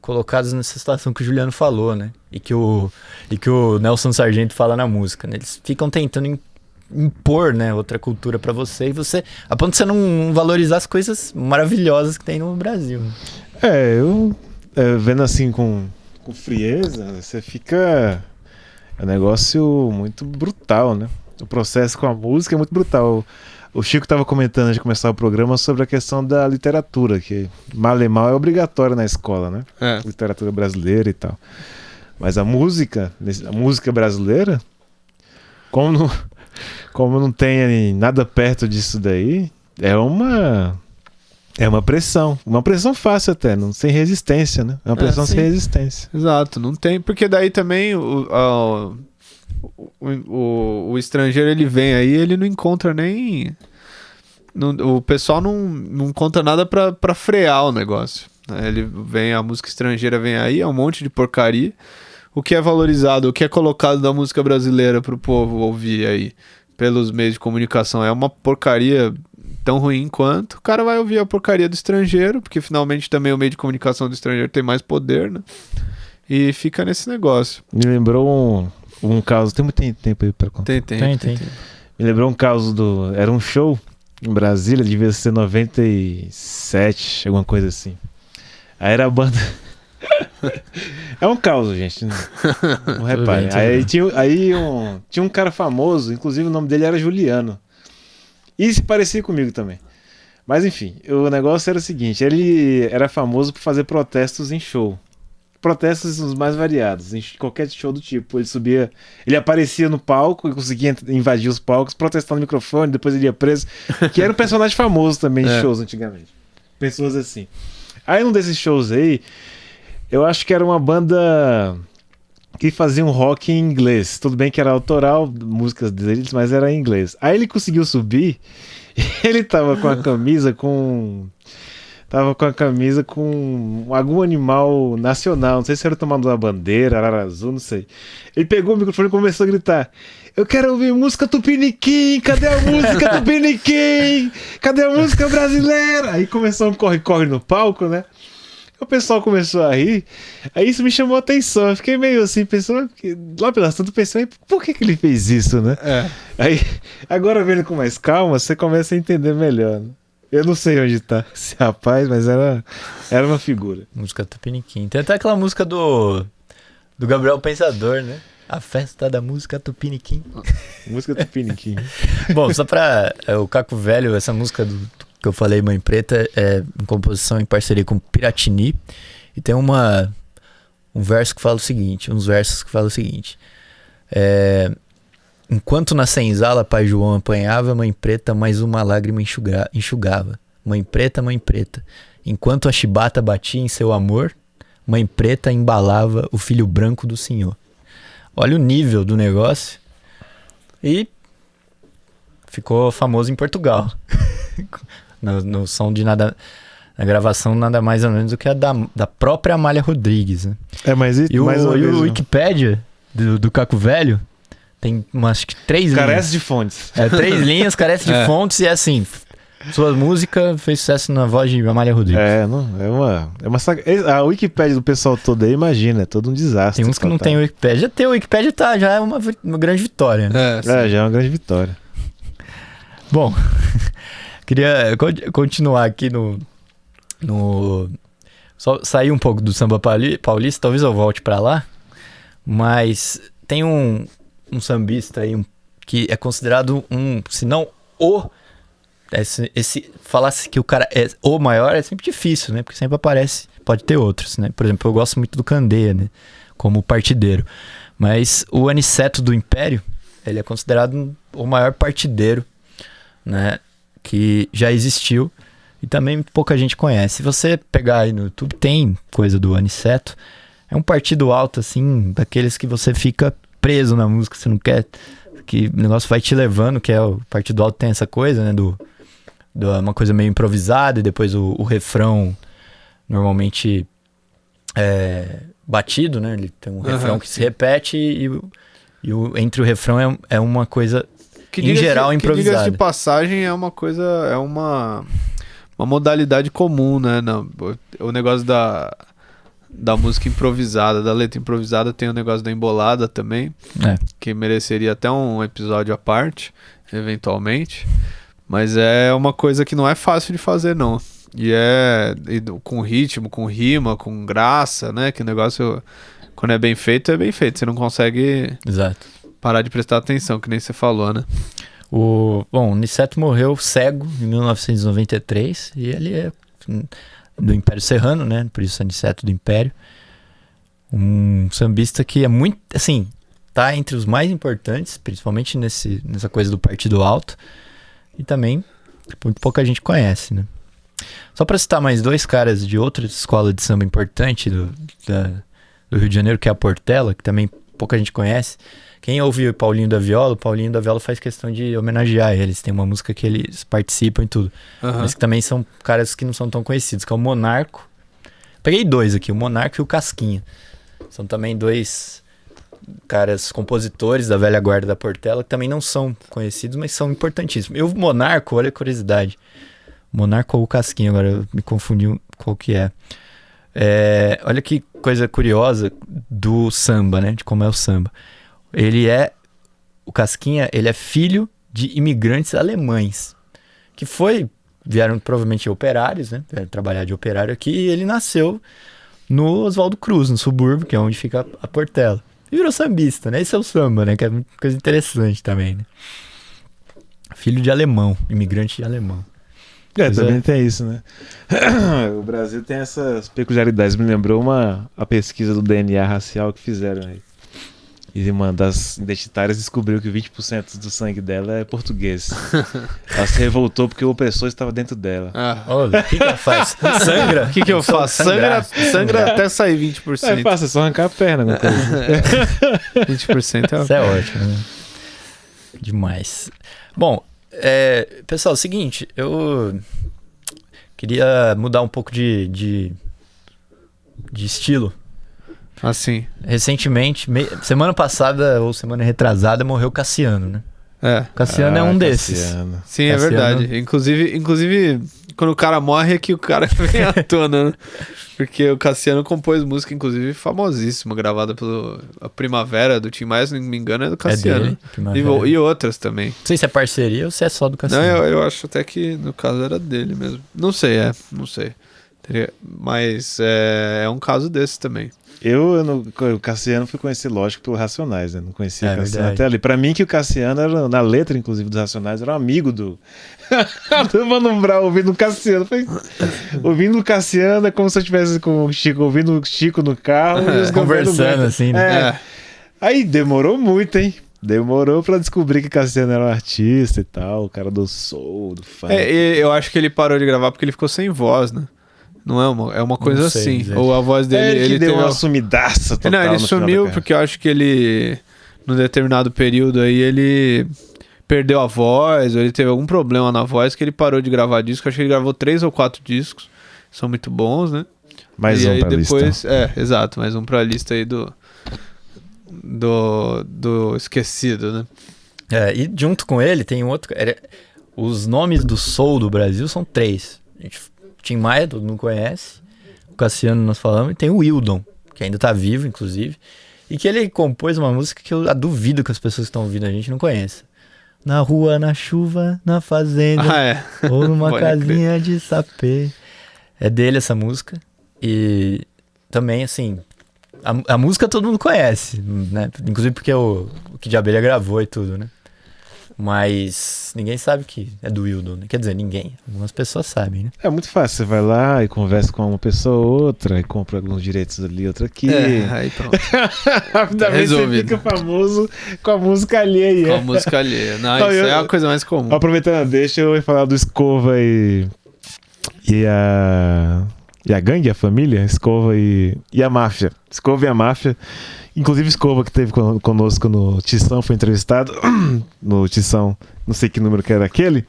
colocados nessa situação que o Juliano falou, né? E que o Nelson Sargento fala na música, né? Eles ficam tentando impor, né, outra cultura pra você, e você, a ponto de você não valorizar as coisas maravilhosas que tem no Brasil. Eu vendo assim com frieza, você fica... É um negócio muito brutal, né? O processo com a música é muito brutal. O Chico estava comentando antes de começar o programa sobre a questão da literatura, que mal e mal é obrigatória na escola, né? Literatura brasileira e tal. Mas a música brasileira, como não tem nada perto disso daí, é uma pressão. Uma pressão fácil até, sem resistência, né? É uma pressão sem resistência. Exato, não tem. Porque daí também o estrangeiro, ele vem aí, ele não encontra nem... o pessoal não encontra nada pra frear o negócio. Ele vem, a música estrangeira vem aí, é um monte de porcaria. O que é valorizado, o que é colocado da música brasileira pro povo ouvir aí pelos meios de comunicação é uma porcaria tão ruim quanto. O cara vai ouvir a porcaria do estrangeiro, porque finalmente também o meio de comunicação do estrangeiro tem mais poder, né? E fica nesse negócio. Me lembrou um caso, tem muito tempo aí pra contar. Tem. Me lembrou um caso era um show em Brasília, devia ser 97, alguma coisa assim. Aí era a banda... É um caos, gente. Não repare. Aí tinha um cara famoso, inclusive o nome dele era Juliano. E se parecia comigo também. Mas enfim, o negócio era o seguinte: ele era famoso por fazer protestos em show. Protestos os mais variados, em qualquer show do tipo. Ele aparecia no palco e conseguia invadir os palcos, protestando no microfone, depois ele ia preso. Que era um personagem famoso também em shows antigamente. Pessoas assim. Aí num desses shows aí, eu acho que era uma banda que fazia um rock em inglês. Tudo bem que era autoral, músicas deles, mas era em inglês. Aí ele conseguiu subir, ele tava com a camisa com algum animal nacional. Não sei se era tomando uma bandeira, arara azul, não sei. Ele pegou o microfone e começou a gritar: eu quero ouvir música tupiniquim, cadê a música tupiniquim? Cadê a música brasileira? Aí começou um corre-corre no palco, né? O pessoal começou a rir, aí isso me chamou a atenção. Eu fiquei meio assim, pensando, lá pelas tantas, pensando, por que ele fez isso, né? Aí, agora vendo com mais calma, você começa a entender melhor, né? Eu não sei onde tá esse rapaz, mas era uma figura. Música Tupiniquim. Tem até aquela música do Gabriel Pensador, né? A festa da música Tupiniquim. Música Tupiniquim. Bom, só pra o Caco Velho, essa música que eu falei, Mãe Preta, é em composição em parceria com Piratini. E tem uns versos que falam o seguinte: enquanto na senzala pai João apanhava, Mãe Preta mais uma lágrima enxugava. Mãe Preta, enquanto a chibata batia em seu amor, Mãe Preta embalava o filho branco do senhor. Olha o nível do negócio. E ficou famoso em Portugal. No som de nada, na gravação nada mais ou menos do que a da própria Amália Rodrigues, né? Mas o Wikipédia do Caco Velho tem acho que 3 linhas. Carece de fontes. 3 linhas, carece de fontes, e é assim: sua música fez sucesso na voz de Amália Rodrigues. A Wikipédia do pessoal todo aí, imagina, é todo um desastre. Tem uns que não tem Wikipédia. Ter o Wikipédia já é uma grande vitória, né? Já é uma grande vitória. Bom, queria continuar aqui só sair um pouco do samba paulista, talvez eu volte pra lá, mas tem um sambista aí que é considerado se não falasse que o cara é o maior é sempre difícil, né? Porque sempre aparece, pode ter outros, né? Por exemplo, eu gosto muito do Candeia, né? Como partideiro. Mas o Aniceto do Império, ele é considerado o maior partideiro, né, que já existiu e também pouca gente conhece. Se você pegar aí no YouTube, tem coisa do Aniceto. É um partido alto, assim, daqueles que você fica preso na música, você não quer, que o negócio vai te levando, que é o partido alto, tem essa coisa, né, uma coisa meio improvisada, e depois o refrão normalmente batido, né, ele tem um refrão que se repete, e entre o refrão é uma coisa em geral, improvisada. Diga-se de passagem, é uma coisa, é uma modalidade comum, né? O negócio da música improvisada, da letra improvisada, tem o negócio da embolada também, que mereceria até um episódio à parte, eventualmente. Mas é uma coisa que não é fácil de fazer, não. E com ritmo, com rima, com graça, né? Que o negócio, quando é bem feito, é bem feito. Você não consegue parar de prestar atenção, que nem você falou, né? O Niceto morreu cego em 1993 e ele é do Império Serrano, né? Por isso é Niceto do Império. Um sambista que é muito, assim, tá entre os mais importantes, principalmente nessa coisa do partido alto. E também muito pouca gente conhece, né? Só para citar mais dois caras de outra escola de samba importante do Rio de Janeiro, que é a Portela, que também pouca gente conhece. Quem ouve o Paulinho da Viola faz questão de homenagear eles. Tem uma música que eles participam e tudo. Mas que também são caras que não são tão conhecidos, que é o Monarco. Peguei dois aqui, o Monarco e o Casquinha. São também dois caras compositores da velha guarda da Portela, que também não são conhecidos, mas são importantíssimos. E o Monarco, olha a curiosidade. Monarco ou o Casquinha, agora eu me confundi qual que é. Olha que coisa curiosa do samba, né? De como é o samba. O Casquinha, ele é filho de imigrantes alemães, que vieram provavelmente operários, né? Vieram trabalhar de operário aqui, e ele nasceu no Oswaldo Cruz, no subúrbio, que é onde fica a Portela. E virou sambista, né? Esse é o samba, né? Que é uma coisa interessante também, né? Filho de alemão, imigrante de alemão. Também tem isso, né? O Brasil tem essas peculiaridades. Me lembrou a pesquisa do DNA racial que fizeram aí. E uma das identitárias descobriu que 20% do sangue dela é português. Ela se revoltou porque o opressor estava dentro dela. Olha, o que ela faz? Sangra? O que eu faço? Sangra até sair 20%. É fácil, é só arrancar a perna. 20% Isso é ótimo, né? Demais. Bom, pessoal, é o seguinte, eu queria mudar um pouco de estilo. Assim. Recentemente, semana passada ou semana retrasada, morreu o Cassiano, né? Cassiano é um desses. Sim, Cassiano... é verdade. Inclusive, quando o cara morre é que o cara vem à tona, né? Porque o Cassiano compôs música, inclusive, famosíssima, gravada pelo Primavera, do Tim Maia, se não me engano, é do Cassiano. E outras também. Não sei se é parceria ou se é só do Cassiano. Não, eu acho até que no caso era dele mesmo. Não sei. Mas é um caso desse também. O Cassiano fui conhecer, lógico, pelo Racionais, né? Não conhecia o Cassiano até ali. Pra mim que o Cassiano era, na letra, inclusive, dos Racionais, era um amigo do Mano Brown, ouvindo o Cassiano. Ouvindo o Cassiano é como se eu estivesse com o Chico, ouvindo o Chico no carro. E conversando assim, né? Aí demorou muito, hein? Demorou pra descobrir que Cassiano era um artista e tal, o cara do soul, do funk. Eu acho que ele parou de gravar porque ele ficou sem voz, né? Não é uma coisa assim. Dizer. Ou a voz dele... Ele deu uma sumidaça total. Não, ele sumiu porque eu acho que ele... Num determinado período aí, ele perdeu a voz, ou ele teve algum problema na voz que ele parou de gravar disco. Eu acho que ele gravou 3 ou 4 discos. São muito bons, né? Mais um pra lista. Exato. Mais um pra lista aí do esquecido, né? E junto com ele tem um outro... Os nomes do soul do Brasil são 3. Tim Maia, todo mundo conhece. O Cassiano nós falamos. E tem o Wildon, que ainda tá vivo, inclusive. E que ele compôs uma música que eu duvido que as pessoas que estão ouvindo a gente não conheçam. Na rua, na chuva, na fazenda. Ou numa casinha de sapê. É dele essa música. E também, assim... A música todo mundo conhece, né? Inclusive porque o Kid de Abelha gravou e tudo, né? Mas ninguém sabe que é do Wildon, né? Quer dizer, ninguém. Algumas pessoas sabem, né? É muito fácil. Você vai lá e conversa com uma pessoa ou outra, e compra alguns direitos ali, outra aqui. Aí pronto. Rapidamente você fica famoso com a música alheia. Com a música alheia. Não, isso é a coisa mais comum. Aproveitando, deixa eu falar do Escova e a gangue, a família, Escova e a máfia. Escova e a máfia. Inclusive Escova, que esteve conosco no Tição, foi entrevistado no Tição, não sei que número que era aquele,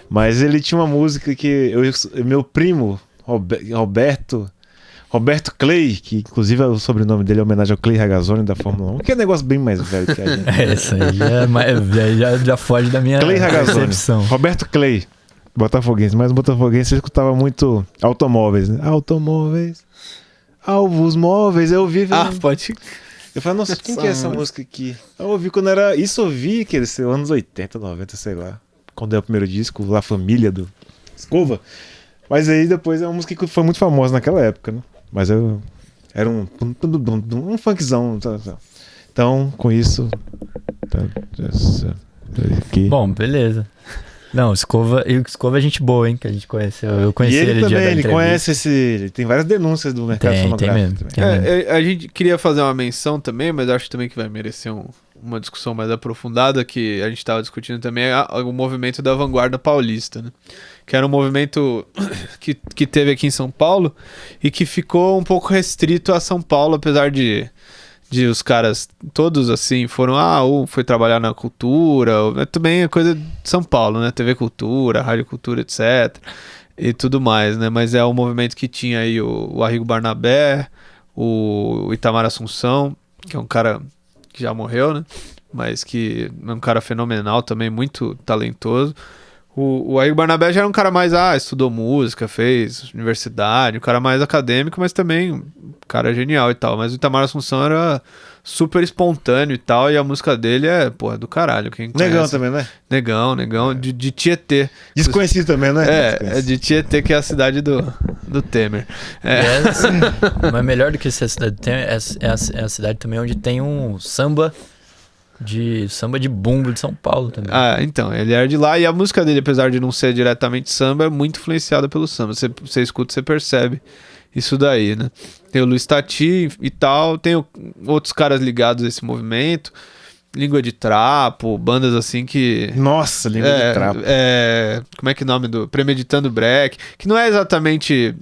mas ele tinha uma música que meu primo, Roberto, Roberto Clay, que inclusive o sobrenome dele é homenagem ao Clay Regazzoni da Fórmula 1, que é um negócio bem mais velho que a gente. Isso aí já foge da minha Clay percepção. Roberto Clay, botafoguense, mas botafoguense escutava muito automóveis, né? Automóveis, alvos móveis, eu ouvi... pode... Eu falei, nossa, quem que é essa música aqui? Eu ouvi quando era... Isso eu ouvi, que eles anos 80, 90, sei lá. Quando é o primeiro disco, La Família, do Escova. Mas aí depois é uma música que foi muito famosa naquela época, né? Mas era um funkzão. Então, com isso... Aqui. Bom, beleza. Não, Escova é gente boa, hein? Que a gente conheceu. Eu conheci ele também, ele conhece ele tem várias denúncias do mercado fonográfico. Tem mesmo. A gente queria fazer uma menção também, mas acho também que vai merecer uma discussão mais aprofundada, que a gente estava discutindo também, o movimento da vanguarda paulista, né? Que era um movimento que teve aqui em São Paulo e que ficou um pouco restrito a São Paulo, apesar de os caras todos assim foram, foi trabalhar na cultura, também é coisa de São Paulo, né? TV Cultura, Rádio Cultura, etc. E tudo mais, né? Mas é um movimento que tinha aí o Arrigo Barnabé, o Itamar Assunção, que é um cara que já morreu, né? Mas que é um cara fenomenal também, muito talentoso. O Arrigo Barnabé já era um cara mais, estudou música, fez universidade, um cara mais acadêmico, mas também um cara genial e tal. Mas o Itamar Assunção era super espontâneo e tal, e a música dele é, do caralho. Quem conhece? Negão também, né? Negão, de Tietê. Desconhecido também, né? É de Tietê, que é a cidade do Temer. Mas melhor do que ser a cidade do Temer, é a cidade também onde tem um samba de bumbo de São Paulo também. Então, ele era de lá, e a música dele, apesar de não ser diretamente samba, é muito influenciada pelo samba. Você escuta, você percebe isso daí, né? Tem o Luiz Tati e tal, tem outros caras ligados a esse movimento, Língua de Trapo, bandas assim que... Nossa, Língua de Trapo. Como é que é o nome do... Premeditando Break, que não é exatamente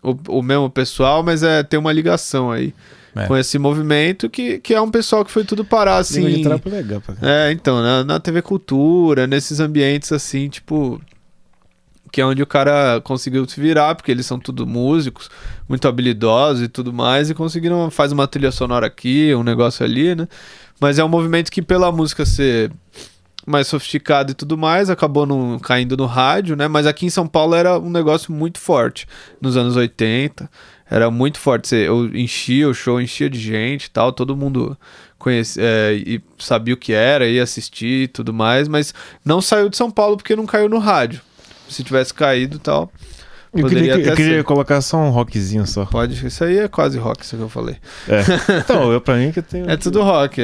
o mesmo pessoal, mas tem uma ligação aí. Com esse movimento que é um pessoal que foi tudo parar, assim... Língua de Trapo é legal, pô. Então, na TV Cultura, nesses ambientes, assim, tipo... Que é onde o cara conseguiu se virar, porque eles são tudo músicos, muito habilidosos e tudo mais, e conseguiram fazer uma trilha sonora aqui, um negócio ali, né? Mas é um movimento que, pela música ser mais sofisticada e tudo mais, acabou caindo no rádio, né? Mas aqui em São Paulo era um negócio muito forte, nos anos 80... Era muito forte. Eu enchia o show, enchia de gente e tal. Todo mundo conhecia e sabia o que era, ia assistir e tudo mais. Mas não saiu de São Paulo porque não caiu no rádio. Se tivesse caído e tal, eu queria colocar só um rockzinho só. Pode. Isso aí é quase rock, isso que eu falei. Então, pra mim que eu tenho... É tudo rock,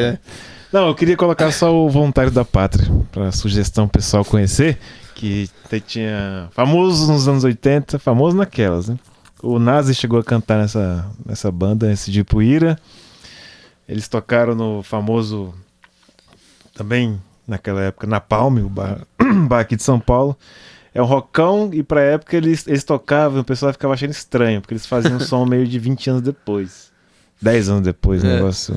Não, eu queria colocar só o Voluntário da Pátria, pra sugestão pessoal conhecer. Que tinha... Famoso nos anos 80, famoso naquelas, né? O Nazi chegou a cantar nessa banda, nesse de Ipuíra. Eles tocaram no famoso, também naquela época, Napalm, o bar aqui de São Paulo. É um rockão, e pra época eles tocavam e o pessoal ficava achando estranho, porque eles faziam um som meio de 20 anos depois. 10 anos depois, um negócio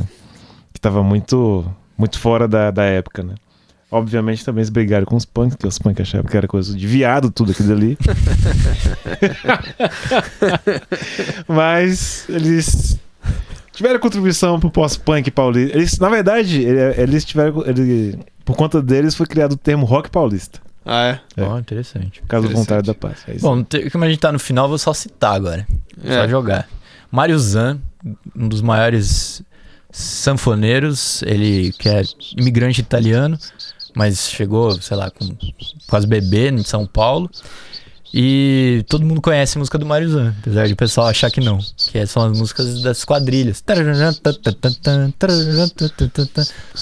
que tava muito, muito fora da época, né? Obviamente também eles brigaram com os punks, que os punks achavam que era coisa de viado, tudo aquilo ali. Mas eles tiveram contribuição pro pós-punk paulista. Na verdade, eles tiveram... por conta deles foi criado o termo rock paulista. Interessante. Por causa do Voluntário da Paz. Bom, como a gente tá no final, vou só citar agora. Só jogar. Mário Zan, um dos maiores sanfoneiros, ele que é imigrante italiano, mas chegou, sei lá, com quase bebê em São Paulo. E todo mundo conhece a música do Mário Zan, apesar de o pessoal achar que não. Que são as músicas das quadrilhas.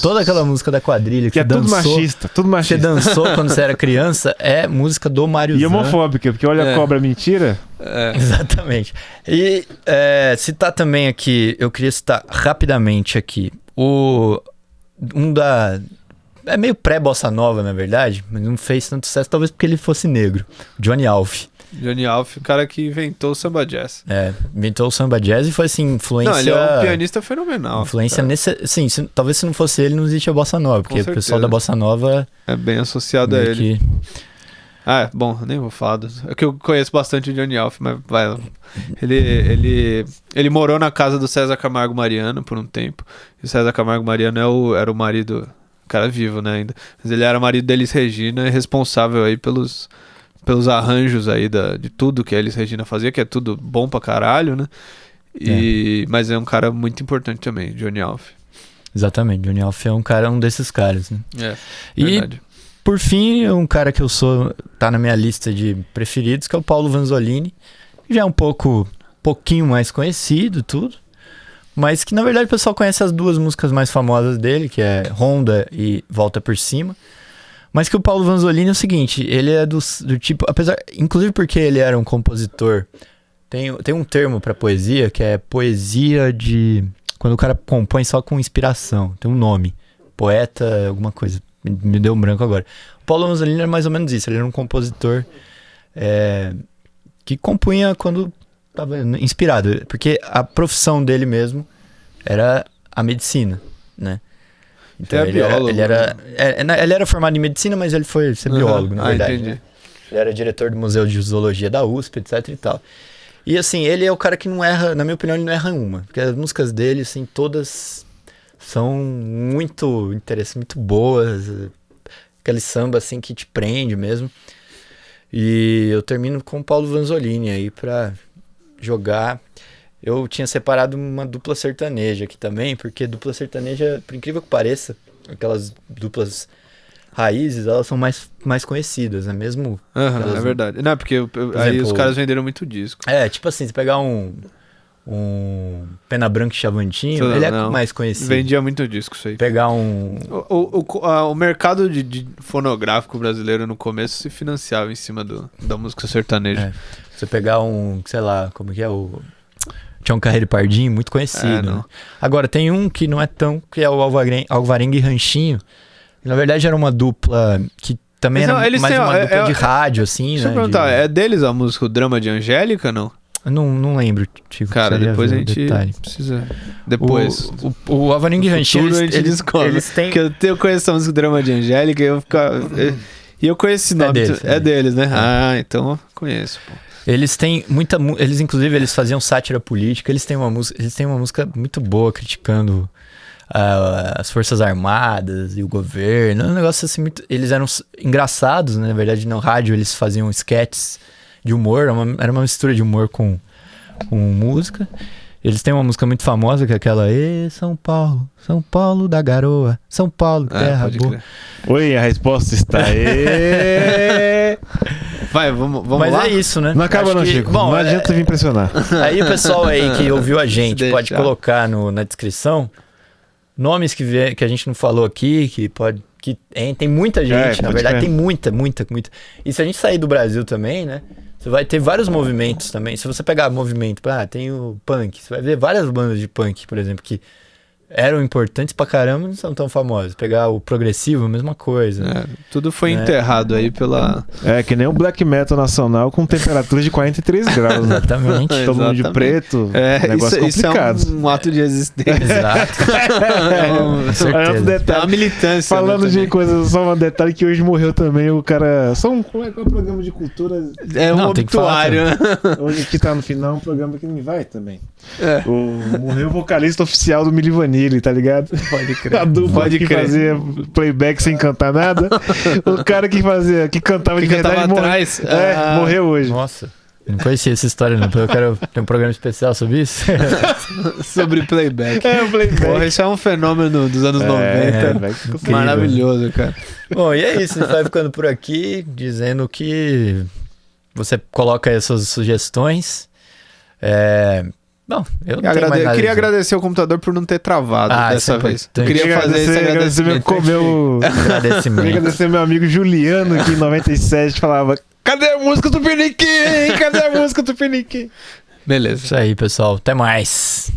Toda aquela música da quadrilha que é tudo machista, tudo machista. Você dançou quando você era criança, é música do Mário Zan. E homofóbica, porque olha a cobra mentira. Exatamente. E citar também aqui, eu queria citar rapidamente aqui, é meio pré-bossa nova, na verdade, mas não fez tanto sucesso, talvez porque ele fosse negro. Johnny Alf. Johnny Alf, o cara que inventou o samba jazz. Inventou o samba jazz e foi assim, influência... Não, ele é um pianista fenomenal. Influência sim, talvez se não fosse ele, não existe a bossa nova, porque o pessoal da bossa nova... É bem associado a ele. Ah, bom, nem vou falar. É que eu conheço bastante o Johnny Alf, mas vai lá. Ele morou na casa do César Camargo Mariano por um tempo. E o César Camargo Mariano era o marido... O cara vivo, né, ainda. Mas ele era marido da Elis Regina e responsável aí pelos arranjos aí de tudo que a Elis Regina fazia, que é tudo bom pra caralho, né? Mas é um cara muito importante também, Johnny Alf. Exatamente, Johnny Alf é um desses caras, né? Verdade. E, por fim, um cara que tá na minha lista de preferidos, que é o Paulo Vanzolini, que já é um pouquinho mais conhecido, tudo, mas que, na verdade, o pessoal conhece as duas músicas mais famosas dele, que é Honda e Volta por Cima. Mas que o Paulo Vanzolini é o seguinte, ele é do tipo, inclusive porque ele era um compositor, tem um termo pra poesia, que é poesia de... Quando o cara compõe só com inspiração, tem um nome, poeta, alguma coisa, me deu um branco agora. O Paulo Vanzolini era mais ou menos isso, ele era um compositor que compunha quando estava inspirado, porque a profissão dele mesmo era a medicina, né? Então ele era formado em medicina, mas ele foi ser biólogo, na verdade. Entendi. Né? Ele era diretor do Museu de Zoologia da USP, etc e tal. E assim, ele é o cara que não erra, na minha opinião, ele não erra uma. Porque as músicas dele, assim, todas são muito interessantes, muito boas. Aquele samba, assim, que te prende mesmo. E eu termino com o Paulo Vanzolini aí pra jogar. Eu tinha separado uma dupla sertaneja aqui também, porque dupla sertaneja, por incrível que pareça, aquelas duplas raízes, elas são mais conhecidas, né? Mesmo... É verdade. Não, porque aí os caras venderam muito disco. Tipo assim, se pegar um Pena Branca e Chavantinho, ele é mais conhecido. Vendia muito disco isso aí. Pegar um... O mercado de fonográfico brasileiro no começo se financiava em cima da música sertaneja. Você pegar sei lá, como que é o... Tião Carreiro e Pardinho, muito conhecido. Né? Agora, tem um que não é tão... Que é o Alvarenga e Ranchinho. Na verdade, era uma dupla que também era mais uma dupla de rádio, assim, deixa eu perguntar, é deles a música O Drama de Angélica, não? Não lembro, tipo, cara, depois a gente precisa... Depois... O Alvarenga e Ranchinho, eles têm... Porque eu conheço a música O Drama de Angélica e eu ficava... E eu conheço esse nome. É deles, né? Então eu conheço, pô. Eles têm muita... inclusive, eles faziam sátira política. Eles têm uma música muito boa criticando as Forças Armadas e o governo. Um negócio assim muito... Eles eram engraçados, né? Na verdade, no rádio eles faziam sketches de humor. Era uma mistura de humor com música. Eles têm uma música muito famosa, que é aquela São Paulo da Garoa, São Paulo, terra boa. Oi, a resposta está aí. Vai, vamos Mas lá? Mas é isso, né? Não acaba não, Chico. Bom, não adianta vir impressionar. Aí o pessoal aí que ouviu a gente pode colocar na descrição nomes que a gente não falou aqui, tem muita gente, na verdade tem muita. E se a gente sair do Brasil também, né? Você vai ter vários movimentos também. Se você pegar movimento, tem o punk. Você vai ver várias bandas de punk, por exemplo, que eram importantes pra caramba e não são tão famosas. Pegar o progressivo, a mesma coisa. Tudo foi enterrado aí pela... que nem o black metal nacional com temperaturas de 43 graus. Né? Exatamente. Todo mundo de preto. Negócio complicado. Isso é um ato de resistência. Exato. Com certeza. É uma militância. Falando de coisas, só um detalhe que hoje morreu também o cara... Qual é o programa de cultura? É um obituário, né? Hoje que tá no final, um programa que ninguém vai também. Morreu o vocalista oficial do Milli Vanilli, tá ligado? Pode crer. A dupla que fazia playback sem cantar nada. O cara que cantava de verdade atrás. Morreu hoje. Nossa, eu não conhecia essa história não. Eu quero ter um programa especial sobre isso. Sobre playback. O playback. Porra, isso é um fenômeno dos anos 90. Maravilhoso, cara. Bom, e é isso. A gente vai ficando por aqui dizendo que você coloca aí as suas sugestões. Bom, eu não tenho mais nada. Queria agradecer o computador por não ter travado dessa vez. Queria fazer esse agradecimento. Queria agradecer meu amigo Juliano, que em 97 falava: cadê a música do Piniquim? Cadê a música do Piniquim? Beleza. Isso aí, pessoal. Até mais.